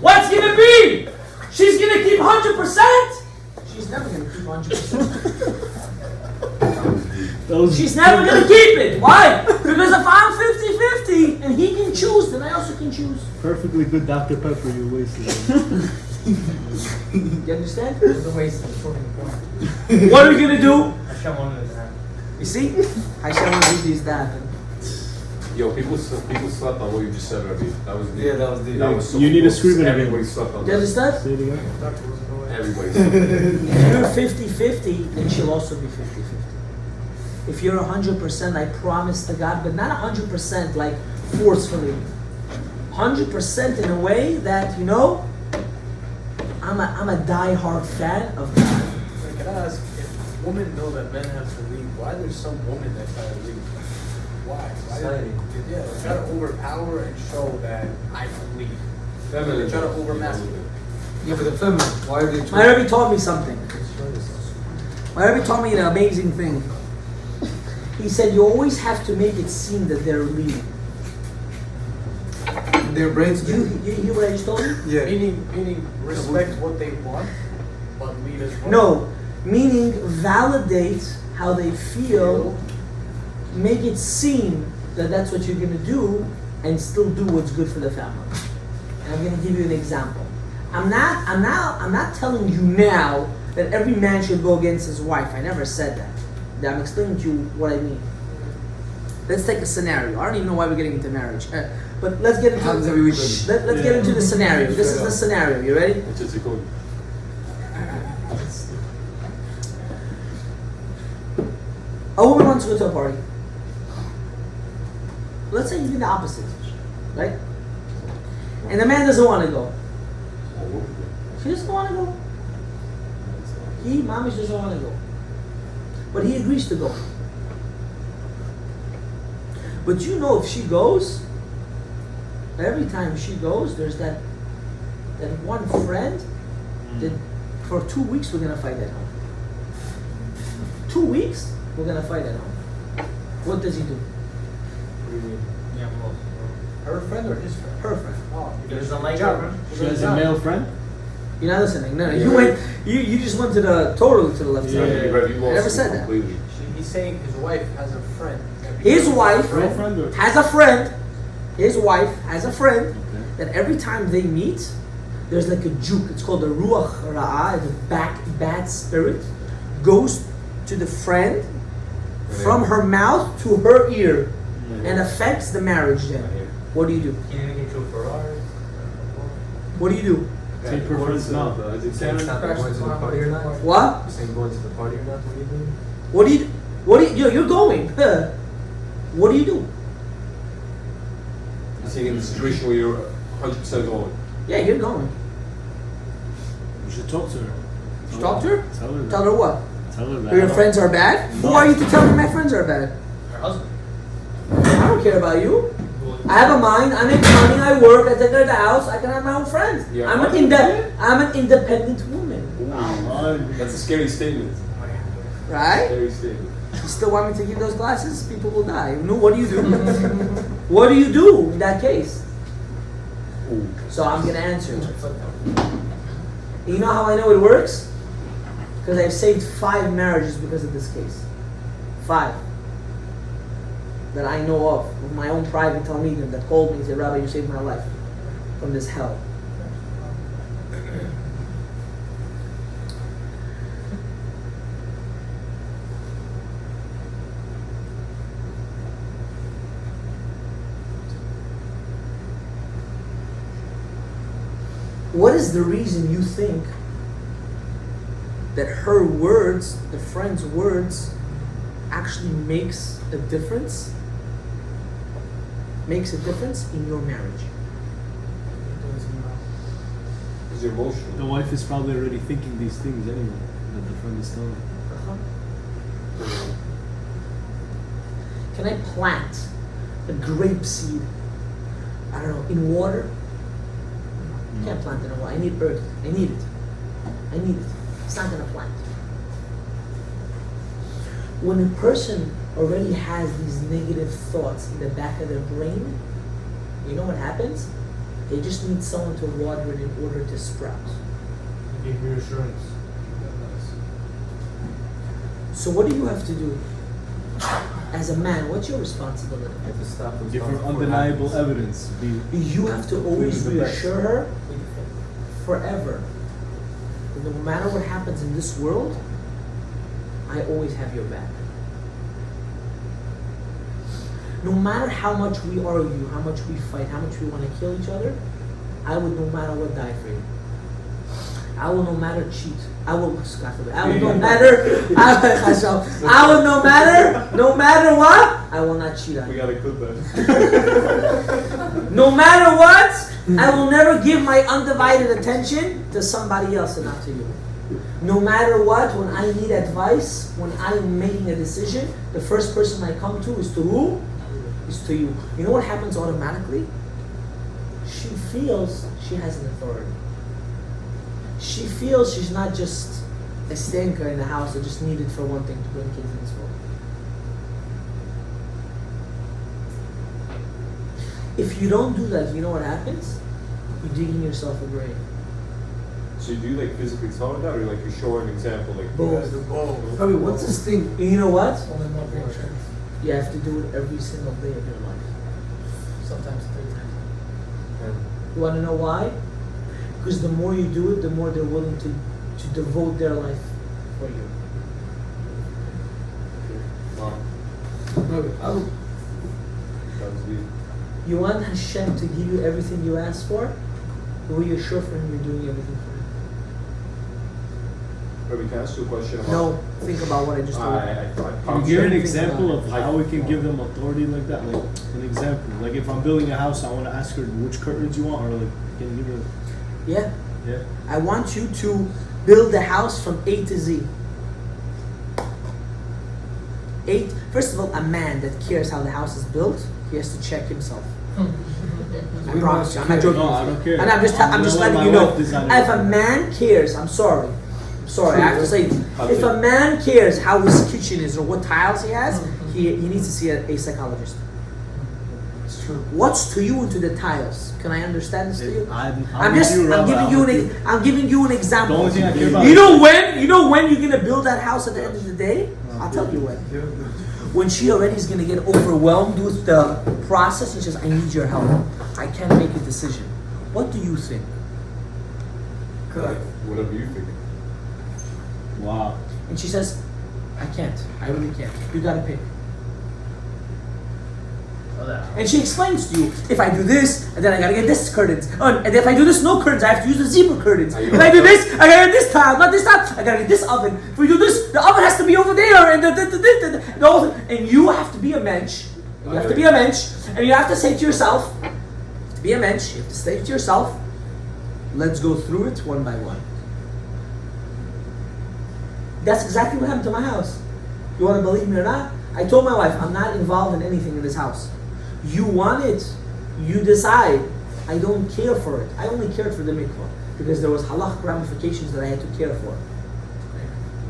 What's gonna be? She's gonna keep 100%? She's never gonna keep 100%. She's never gonna keep it. Why? Because if I'm 50-50 and he can choose, then I also can choose. Perfectly good Dr. Pepper you wasted. You understand? It was a waste of proving the point. What are we gonna do? Hashem wanted it to happen. You see? Hashem will do this to happen. Yo, people slept on what you just said, Rabbi. That was deep. Yeah, that was deep. That was so You need to close. scream it again. Everybody slept on You that. understand? Say it again. Everybody slept on that. If you're 50-50, then she'll also be 50-50. If you're 100%, I promise to God, but not 100% like forcefully. 100% in a way that, you know, I'm a die-hard fan of God. Can I ask, if women know that men have to leave, why there's some women that try to leave? Why? Society. They try to overpower and show that I can leave. Feminine. They try to overmasculate. Yeah, but the feminine, why are they My trying Rebbe taught me something. My Rebbe taught me an amazing thing. He said you always have to make it seem that they're leading. their brains? You hear what I just told you? Yeah. Meaning respect what they want, but lead as well. No, meaning validate how they feel, make it seem that that's what you're gonna do, and still do what's good for the family. And I'm gonna give you an example. I'm not telling you now that every man should go against his wife. I never said that. I'm explaining to you what I mean. Let's take a scenario. I don't even know why we're getting into marriage, but let's get into Happens every week. let's get into the scenario. This is the scenario. You ready? Which is cool. A woman wants to go to a party. Let's say you do the opposite, right? And the man doesn't want to go. He doesn't want to go. Mamish doesn't want to go. But he agrees to go. But you know if she goes, every time she goes, there's that one friend that for 2 weeks we're gonna fight at home. 2 weeks, we're gonna fight at home. What does he do? Yeah, well, Her friend or his friend? Her friend. Oh, he doesn't like her. She has a male friend? You're not listening. No, you just went to the totally to the left Yeah. side. I never said that. Completely. He's saying his wife has a friend. His wife Girlfriend or? has a friend. His wife has a friend that every time they meet, there's like a juke. It's called the ruach ra'ah, the bad spirit, goes to the friend from her mouth to her ear and affects the marriage then, what do you do? Can you get you a Ferrari? What do you do? Take her friend's mouth. Is it Saying it's not going to the party or not? What? You saying going to the party or not? What are you doing? What do you, you're going. What do you do? You're saying in the situation where you're 100% going. Yeah, you're going. You should talk to her. You talk to her? Tell her. Tell her what? Tell her that. Your friends are bad? Who are you to tell me my friends are bad? Her husband. I don't care about you. I have a mind, I make money, I work, I take care of the house, I can have my own friends. Yeah. I'm an independent woman. That's a scary statement. Right? Scary statement. You still want me to give those glasses? People will die. No, what do you do? What do you do in that case? Ooh. So I'm gonna answer. You know how I know it works? Because I've saved 5 marriages because of this case. 5. That I know of my own private Talmidim that called me and said, Rabbi, you saved my life from this hell. What is the reason you think that her words, the friend's words, actually makes a difference? Makes a difference in your marriage. Because you're emotional. The wife is probably already thinking these things anyway, that the friend is telling. Can I plant a grape seed, I don't know, in water? I can't plant it in water. I need earth. I need it. I need it. It's not going to plant. When a person already has these negative thoughts in the back of their brain, you know what happens? They just need someone to water it in order to sprout. Give reassurance. So what do you have to do? As a man, what's your responsibility? You have to stop those Give her thoughts before it undeniable happens. evidence. You have to always the best. reassure her forever. No matter what happens in this world, I always have your back. No matter how much we argue, how much we fight, how much we want to kill each other, I would no matter what die for you. I will no matter cheat. I will no matter what, I will not cheat on We you. gotta clip that. No matter what, I will never give my undivided attention to somebody else and not to you. No matter what, when I need advice, when I am making a decision, the first person I come to is to who? Is to you. You know what happens automatically? She feels she has an authority. She feels she's not just a stanker in the house that just needed for one thing to bring kids in this world. If you don't do that, you know what happens? You're digging yourself a grave. So do you like physically tell her that, or like you show her an example, like Both. Probably, what's this thing? You know what? Only one big chance. You have to do it every single day of your life. Sometimes 3 times. You want to know why? Because the more you do it, the more they're willing to devote their life for you. Wow, Maybe. I would, that was deep. You want Hashem to give you everything you ask for? Will you assure for Him you're doing everything for Him? Maybe can I ask you a question about? No, think about what I just told you. Can you give an example of how we can give them authority like that? Like an example. Like if I'm building a house, I want to ask her which curtains you want, or like can you give her? Yeah? Yeah. I want you to build the house from A to Z. First of all, a man that cares how the house is built, he has to check himself. I promise you, I'm not joking. No, I don't care. And I'm just letting you know. If a man cares, I'm sorry, I have to say this. If a man cares how his kitchen is or what tiles he has, he needs to see a psychologist. it's true. What's to you and to the tiles? Can I understand this to you? I'm giving you an The example. only thing I care about You know when you're gonna build that house at the end of the day? I'll tell you when. When she already is gonna get overwhelmed with the process and she says, I need your help. I can't make a decision. What do you think? Like, whatever you think. Wow. And she says, I can't. I really can't. You gotta pick. Oh, that. And she explains to you, if I do this, and then I gotta get this curtains. Oh, and if I do this, no curtains, I have to use the zebra curtains. If I do this, I gotta get this tile, not this tile. I gotta get this oven. If we do this, the oven has to be over there, and and you have to be a mensch. You have to be a mensch, and you have to say to yourself, to be a mensch, you have to say to yourself, let's go through it one by one. That's exactly what happened to my house. You want to believe me or not? I told my wife, I'm not involved in anything in this house. You want it, you decide. I don't care for it. I only cared for the mikvah because there was halakhic ramifications that I had to care for.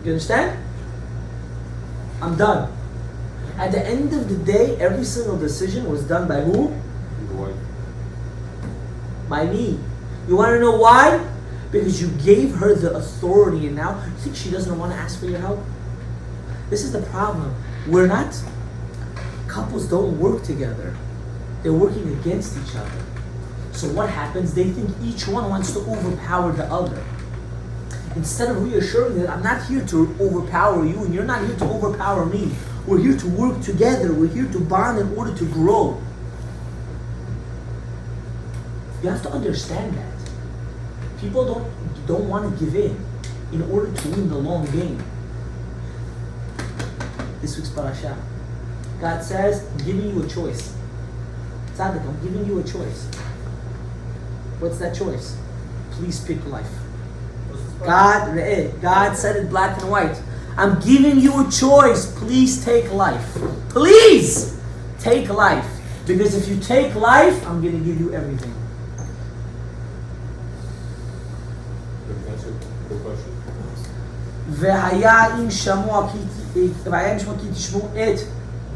You understand? I'm done. At the end of the day, every single decision was done by who? By me. You want to know why? Because you gave her the authority, and now you think she doesn't want to ask for your help? This is the problem. Couples don't work together. They're working against each other. So what happens? They think each one wants to overpower the other. Instead of reassuring that I'm not here to overpower you and you're not here to overpower me. We're here to work together. We're here to bond in order to grow. You have to understand that. People don't want to give in order to win the long game. This week's parasha. God says, I'm giving you a choice. Tzaddik, I'm giving you a choice. What's that choice? Please pick life. God said it black and white. I'm giving you a choice. Please take life. Please take life. Because if you take life, I'm going to give you everything. Good question. והיה אם שמוע כי תשמעו את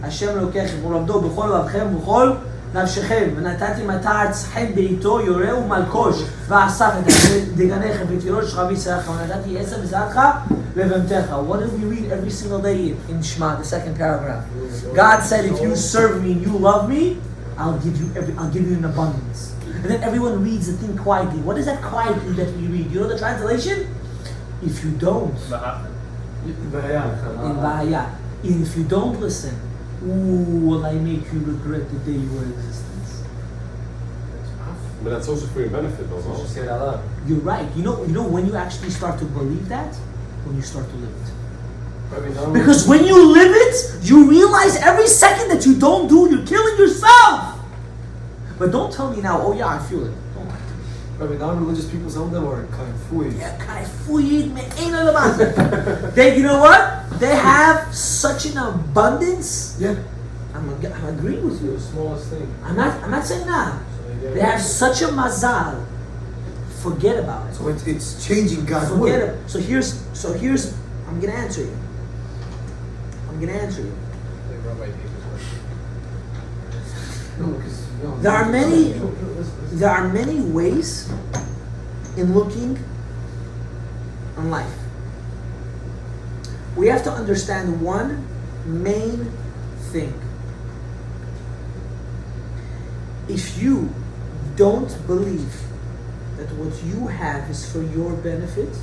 השם אלוקיכם ולעבדו בכל לבכם ובכל נפשכם ונתתי מטר צחן בעיתו יורה ומלקוש ואסף את דגניכם ותירוש רבי ישראלך ונתתי עשר מזרעך ובהמתך. What do we read every single day in Shema, the second paragraph? God said, if you serve me and you love me, I'll give you in abundance. And then everyone reads the thing quietly. What is that quietly that we read? You know the translation? If you don't, in Bahaya, if you don't listen, will I make you regret the day you were in existence? But that's also for your benefit, though. Just say it out loud. You're right. You know when you actually start to believe that? When you start to live it. Because when you live it, you realize every second that you don't do, you're killing yourself. But don't tell me now, oh yeah, I feel it. Don't lie to me. Rabbi, non-religious people, some of them are kaifuid. Yeah, kaifuid me ain't no matter. They, you know what? They have such an abundance. Yeah. I'm agreeing with you. The smallest thing. I'm not saying that. So They have such a mazal. Forget about it. So it's changing God's Forget word. it. So here's. I'm gonna answer you. No, because There are many ways in looking on life. We have to understand one main thing. If you don't believe that what you have is for your benefit,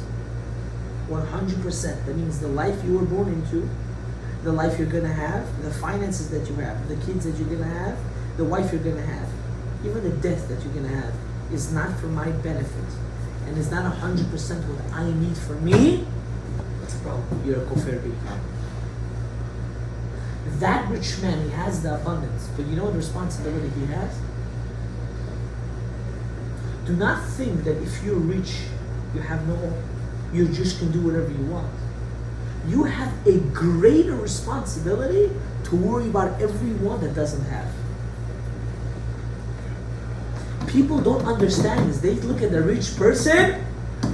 100%, that means the life you were born into, the life you're gonna have, the finances that you have, the kids that you're gonna have, the wife you're gonna have, even the death that you're gonna have, is not for my benefit, and is not 100% what I need for me, that's a problem. You're a kofir b'ikar. That rich man, he has the abundance, but you know what responsibility he has? Do not think that if you're rich, you just can do whatever you want. You have a greater responsibility to worry about everyone that doesn't have. People don't understand this. They look at the rich person,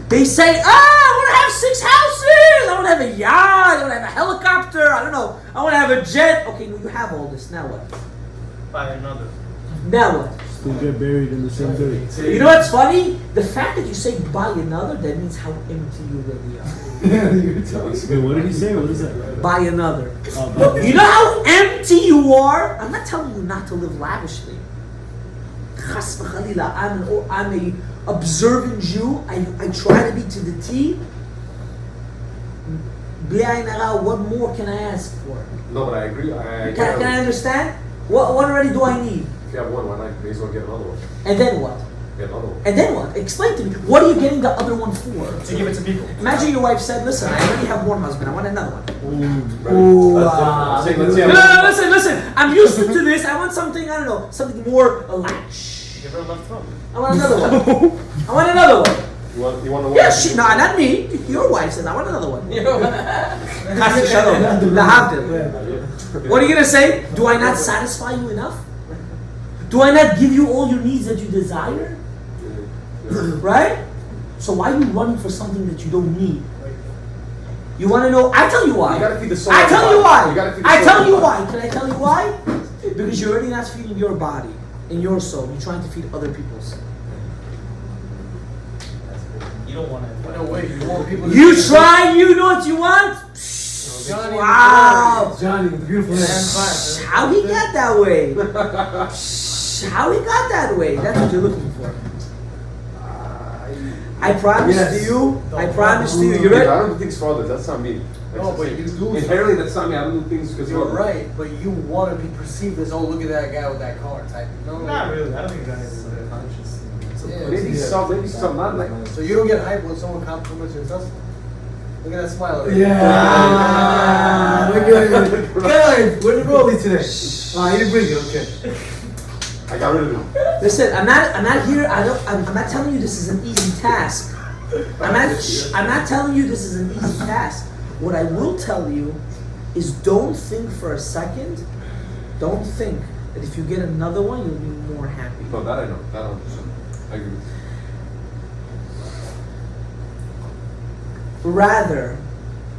they say, I want to have 6 houses, I want to have a yacht, I want to have a helicopter, I don't know, I want to have a jet. Okay, well, you have all this, now what? Buy another. Now what? Still get buried in the same dirt. You know what's funny? The fact that you say buy another, that means how empty you really are. Yeah, you're telling Wait, what did he say? What is that? Buy another. Oh, You know how empty you are? I'm not telling you not to live lavishly. Chas v'chalila, I'm a observant Jew. I try to be to the T. Bli ayin hara, what more can I ask for? No, but I agree. I Can I understand? What already do I need? If you have one, why not? May as well get another one. And then what? Get another one. And then what? Explain to me. What are you getting the other one for? To give it to people. Imagine your wife said, listen, I already have one husband, I want another one. Right? Ooh, That's different. Let's see No, how- listen. I'm used to this. I want something, I don't know, something more lavish. Give her a left thumb. I want another one. I want another one. You want to Yeah, no, not me. Your wife says, I want another one. Chas v'shalom. Lahavdil. What are you going to say? Do I not satisfy you enough? Do I not give you all your needs that you desire? Right? So why are you running for something that you don't need? You want to know? I tell you why. You gotta feed the soul. I tell you why. You gotta feed the I soul. tell you why. Can I tell you why? Because you're already not feeding your body and your soul. You're trying to feed other people's. You don't want to. No way, you want people to You try. You know what you want. Johnny, Wow. Johnny with the beautiful hands. How he got that way? How he got that way? That's what you're looking for. I promise Yes. to you. I promise to you. Yeah, You're I right. don't do things for others. That's not me. No, but you do. Inherently, that's not me. I don't do things because You're right, but you want to be perceived as, oh, look at that guy with that car type. No, Not really. I don't think that is conscious. Yeah. Maybe some, not like. So you don't get hyped when someone compliments your husband? Look at that smile. Yeah. Look at it. Good. Where did Rolly today? Ah, you didn't bring it. Okay. I got rid of him. Listen, I'm not here. I'm not telling you this is an easy task. I'm not telling you this is an easy task. What I will tell you is don't think for a second. Don't think that if you get another one, you'll be more happy. No, that I know. That 100%. I agree.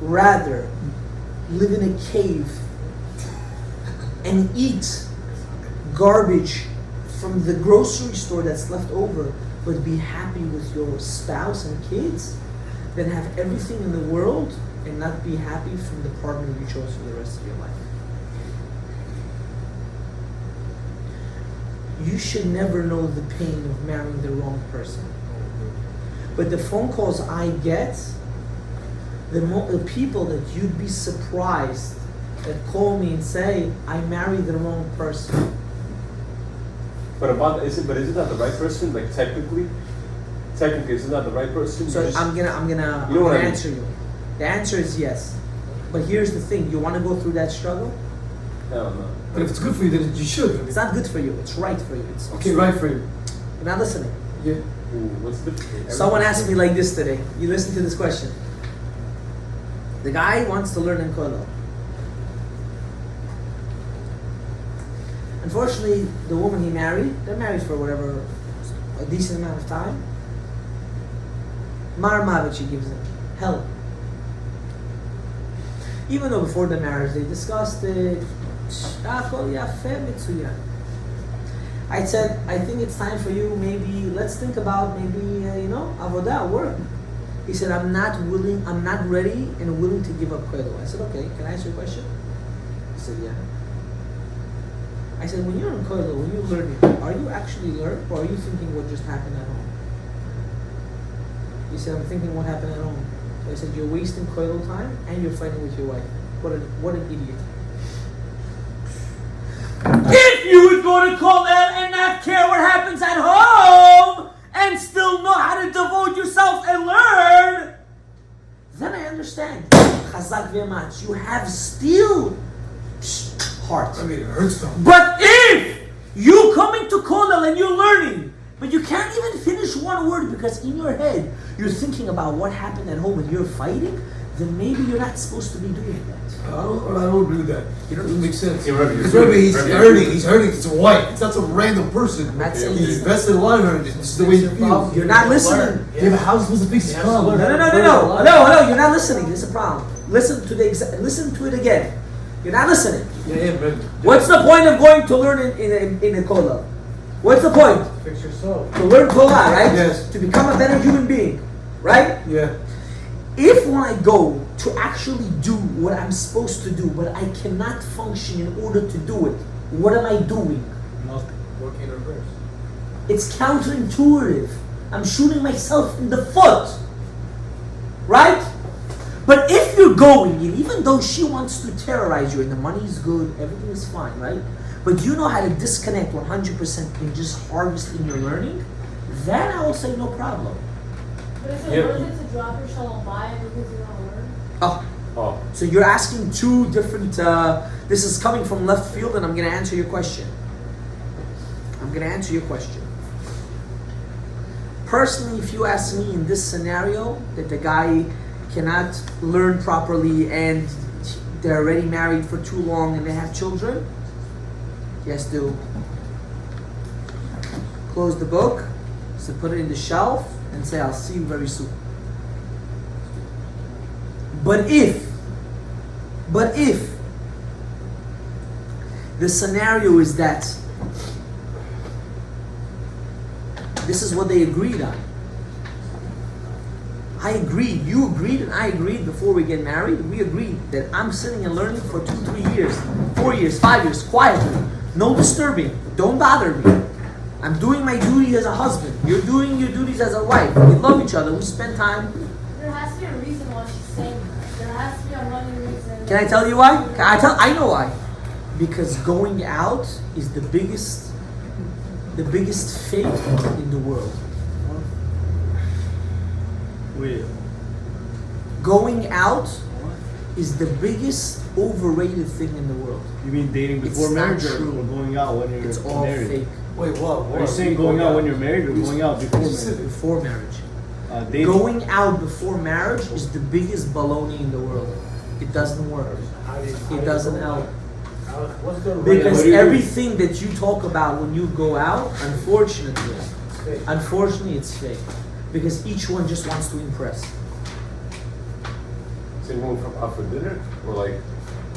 Rather live in a cave and eat garbage from the grocery store that's left over, but be happy with your spouse and kids, than have everything in the world and not be happy from the partner you chose for the rest of your life. You should never know the pain of marrying the wrong person. But the phone calls I get, the people that you'd be surprised that call me and say, I married the wrong person. But isn't that the right person? Like technically, isn't that the right person? So You just- I'm gonna You know what I mean? answer you. The answer is yes. But here's the thing, you wanna go through that struggle? Hell no. But if it's good for you, then you should. It's not good for you, it's right for you. It's Okay, right for you. You're not listening. Yeah. Ooh, what's the difference? Someone asked me like this today. You listen to this question. The guy wants to learn in kollel. Unfortunately, the woman he married, they're married for whatever, a decent amount of time. Mar Mavet she gives him. Hell. Even though before the marriage they discussed it. I said, I think it's time for you, maybe, let's think about maybe, avodah, work. He said, I'm not ready and willing to give up kollel. I said, okay, can I ask you a question? He said, yeah. I said, when you're in kollel, when you're learning, are you actually learning or are you thinking what just happened at home? He said, I'm thinking what happened at home. So I said, you're wasting kollel time and you're fighting with your wife. What an idiot. If you would go to kollel and not care what happens at home and still know how to devote yourself and learn, then I understand. Chazak v'ematz. You have still heart. I mean, it hurts though. But if you coming to kollel and you're learning, but you can't even finish one word because in your head you're thinking about what happened at home and you're fighting, then maybe you're not supposed to be doing that. I don't agree with that. It doesn't make sense. Yeah, Rebbe, Because you're Rebbe, he's Rebbe, hurting. He's hurting. It's a wife. It's not some random person. I'm not saying He's this. invested a lot in her. This is the way he feels. You're not listening. Yeah, but how's supposed to fix his problem? No. Hello. You're not listening. There's a problem. Listen to it again. You're not listening. Yeah, Rebbe. What's the point of going to learn in a kollel? What's the point? Fix yourself. To learn Torah, right? Yes. To become a better human being, right? Yeah. If when I go to actually do what I'm supposed to do, but I cannot function in order to do it, what am I doing? Nothing. Working in reverse. It's counterintuitive. I'm shooting myself in the foot, right? But if if you're going, and even though she wants to terrorize you, and the money is good, everything is fine, right? But you know how to disconnect 100% and just harvest in your learning, then I will say no problem. But is it Yeah. worth it to drop your shalom buy because you want to learn? Oh, Oh, so you're asking two different. This is coming from left field, and I'm going to answer your question. Personally, if you ask me in this scenario that the guy cannot learn properly and they're already married for too long and they have children, he has to close the book, so put it in the shelf and say, I'll see you very soon. But if the scenario is that this is what they agreed on. I agreed, you agreed, and I agreed before we get married. We agreed that I'm sitting and learning for 2, 3 years, 4 years, 5 years, quietly. No disturbing. Don't bother me. I'm doing my duty as a husband. You're doing your duties as a wife. We love each other. We spend time. There has to be a reason why she's saying that. There has to be a money reason. Can I tell you why? I know why. Because going out is the biggest fate in the world. Wait. Going out is the biggest overrated thing in the world. You mean dating before It's not marriage or true. going out when you're It's all married? fake. Wait, what? Are you saying going out when you're married or going out before marriage? Before marriage. Dating. Going out before marriage is the biggest baloney in the world. It doesn't work. It doesn't help. What's the Because What do you do? everything that you talk about when you go out, unfortunately it's fake. Because each one just wants to impress. so you going from out for dinner or like?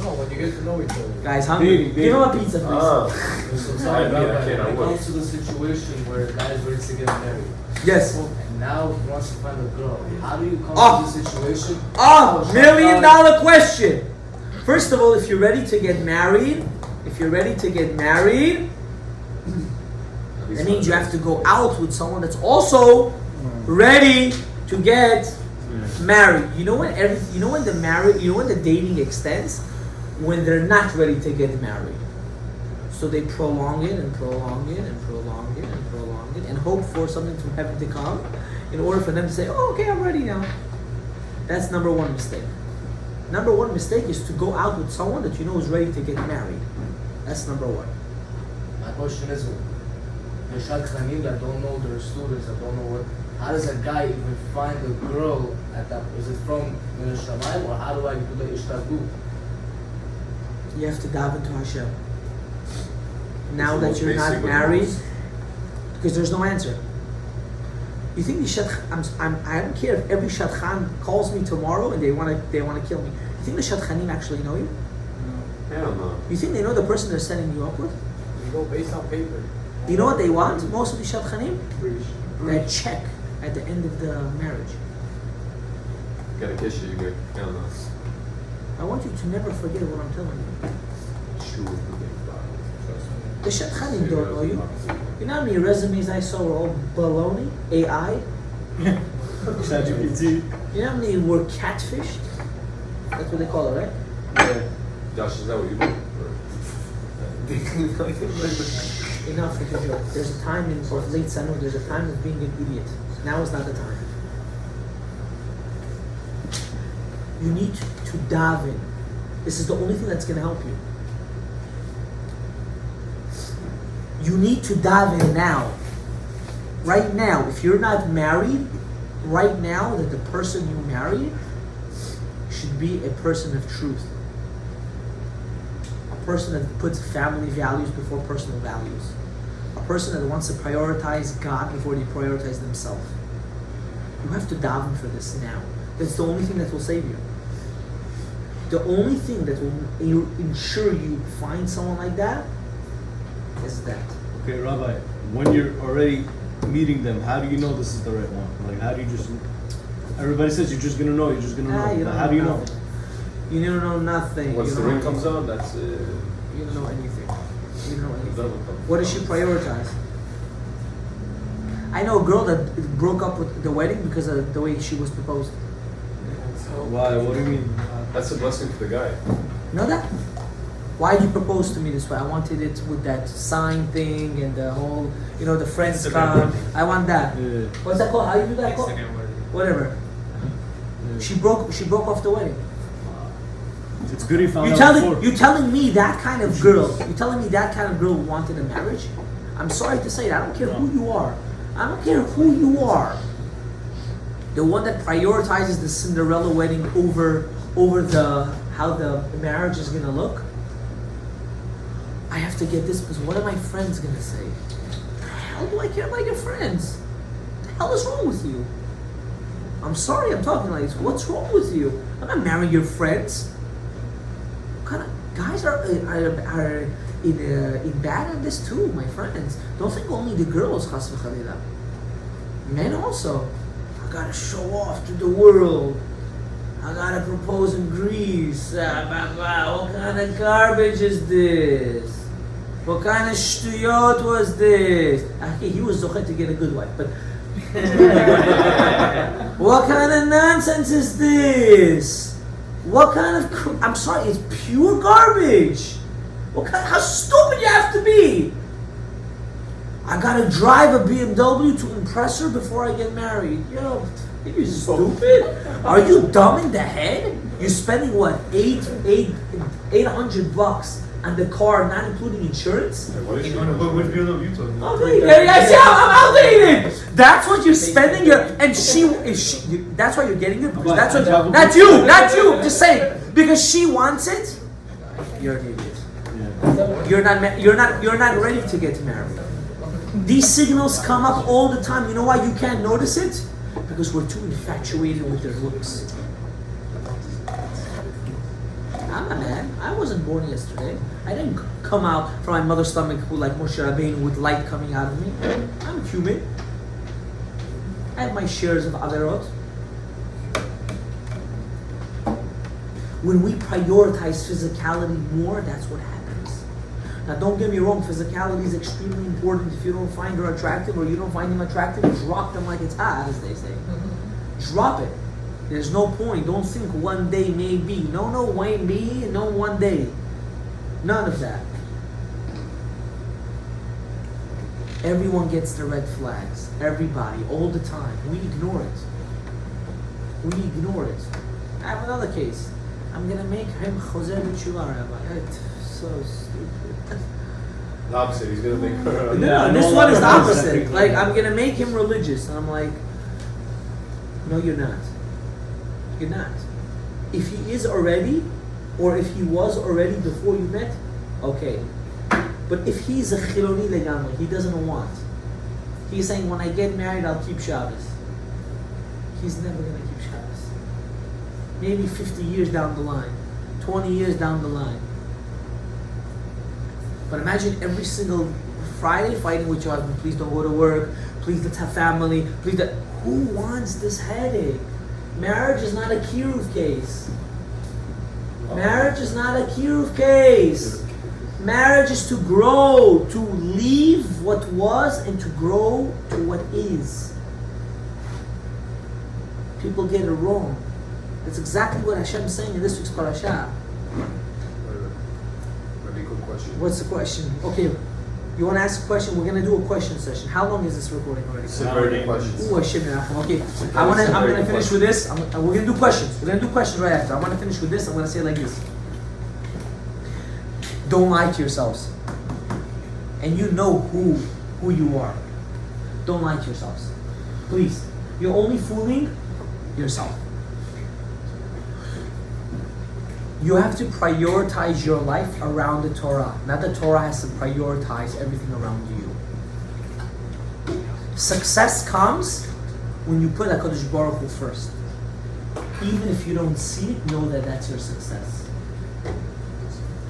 No, when you get to know each other. Guys, hungry. Dating. Give him a pizza, please. Ah, So I sorry, mean, I Rabbi, can't, I when it would. comes to the situation where a guy is ready to get married, Yes. and now he wants to find a girl, how do you come Oh. to this situation? Oh, $1 million question. First of all, if you're ready to get married, that means you have to go out with someone that's also ready to get married. You know when the dating extends? When they're not ready to get married. So they prolong it and prolong it and prolong it and prolong it and hope for something from heaven to come in order for them to say, oh, okay, I'm ready now. That's number one mistake. Number one mistake is to go out with someone that you know is ready to get married. That's number one. My question is, the shadchanim that don't know their students, that don't know what, how does a guy even find a girl at that? Is it from Min Shamayim, or how do I do the ishtagu? You have to dive into Hashem. Now the that most you're not basic of married, most. because there's no answer. You think the I don't care if every shadchan calls me tomorrow and they want to kill me. You think the shadchanim actually know you? hell no. You think they know the person they're setting you up with? You go based on paper. You know what they want? Most of the shadchanim? That check at the end of the marriage. Gotta kiss you, good. Hell no. I want you to never forget what I'm telling you. Trust me. The shadchanim don't know you. You know how many resumes I saw were all baloney? AI? ChatGPT. You know how many were catfished? That's what they call it, right? Yeah. Josh, is that what you do? Enough with the joke. There's a time in late Sanu, there's a time of being an idiot. Now is not the time. You need to dive in. This is the only thing that's going to help you. You need to dive in now. Right now, if you're not married, right now that the person you marry should be a person of truth. A person that puts family values before personal values. A person that wants to prioritize God before they prioritize themselves. You have to dive in for this now. That's the only thing that will save you. The only thing that will ensure you find someone like that is that. Okay, Rabbi, when you're already meeting them, how do you know this is the right one? Like, how do you just... Everybody says you're just gonna know, You But don't how do you know? nothing. You don't know nothing. Once You the don't ring know comes anything. out, that's You don't know anything. You don't know anything. That will come. What does she prioritize? I know a girl that broke up with the wedding because of the way she was proposed. Why? What do you mean? That's a blessing for the guy. You know that? Why did you propose to me this way? I wanted it with that sign thing and the whole, the friends come. I want that. Yeah. What's that called? How you do that called? Instagram word. Whatever. Yeah. She broke off the wedding. It's good he found You out before. telling me that kind of girl? You telling me that kind of girl wanted a marriage? I'm sorry to say it. I don't care who you are. I don't care who you are. The one that prioritizes the Cinderella wedding over how the marriage is gonna look. I have to get this because what are my friends gonna say? How do I care about your friends? What the hell is wrong with you? I'm sorry, I'm talking like this. What's wrong with you? I'm not marrying your friends. What kind of guys are in bad at this too, my friends? Don't think only the girls, chas v'chalila. Men also. I gotta show off to the world. I gotta propose in Greece. What kind of garbage is this? What kind of shtuyot was this? He was zocheh to get a good wife, but what kind of nonsense is this? What kind of? I'm sorry, it's pure garbage. How stupid you have to be? I gotta drive a BMW to impress her before I get married. Yo, are you stupid? Are you dumb in the head? You're spending what, $800 on the car, not including insurance? What is she? Which BMW you talking about? I'm outdated. That's what you're spending that's why you're getting it. Because that's what. Not you. I'm just saying because she wants it. You're an idiot. Yeah. You're not ready to get married. These signals come up all the time. You know why you can't notice it? Because we're too infatuated with their looks. I'm a man. I wasn't born yesterday. I didn't come out from my mother's stomach like Moshe Rabbeinu with light coming out of me. I'm human. I have my shares of averot. When we prioritize physicality more, that's what happens. Now, don't get me wrong, physicality is extremely important. If you don't find her attractive or you don't find him attractive, drop them like it's hot, as they say. Drop it. There's no point. Don't think one day maybe. No, maybe, no one day. None of that. Everyone gets the red flags. Everybody, all the time. We ignore it. I have another case. I'm gonna make him chozer b'tshuva, Rabbi. It's so stupid. The opposite. He's gonna make her. No, this one is the opposite. Like, I'm gonna make him religious. And I'm like, no, you're not. You're not. If he is already, or if he was already before you met, okay. But if he's a chiloni legamri, he doesn't want. He's saying, when I get married, I'll keep Shabbos. He's never gonna keep Shabbos. Maybe 50 years down the line, 20 years down the line. But imagine every single Friday fighting with your husband. Please don't go to work. Please let's have family. Please, who wants this headache? Marriage is not a kiruv case. Marriage is not a kiruv case. Marriage is to grow, to leave what was and to grow to what is. People get it wrong. That's exactly what Hashem is saying in this week's parasha. Maybe a good question. What's the question? Okay, you want to ask a question? We're going to do a question session. How long is this recording already? It's a very good question. Ooh, Hashem Yerachim. Okay, I'm going to finish with this. We're going to do questions. We're going to do questions right after. I'm going to finish with this. I'm going to say it like this. Don't lie to yourselves. And you know who you are. Don't lie to yourselves. Please. You're only fooling yourself. You have to prioritize your life around the Torah. Not the Torah has to prioritize everything around you. Success comes when you put HaKadosh Baruch Hu first. Even if you don't see it, know that that's your success.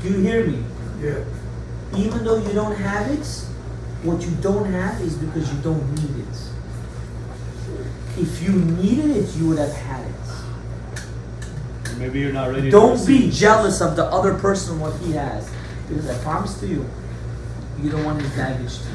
Do you hear me? Yeah. Even though you don't have it, what you don't have is because you don't need it. If you needed it, you would have had it. Maybe you're not ready. Don't be jealous of the other person what he has. Because I promise to you, you don't want his baggage too.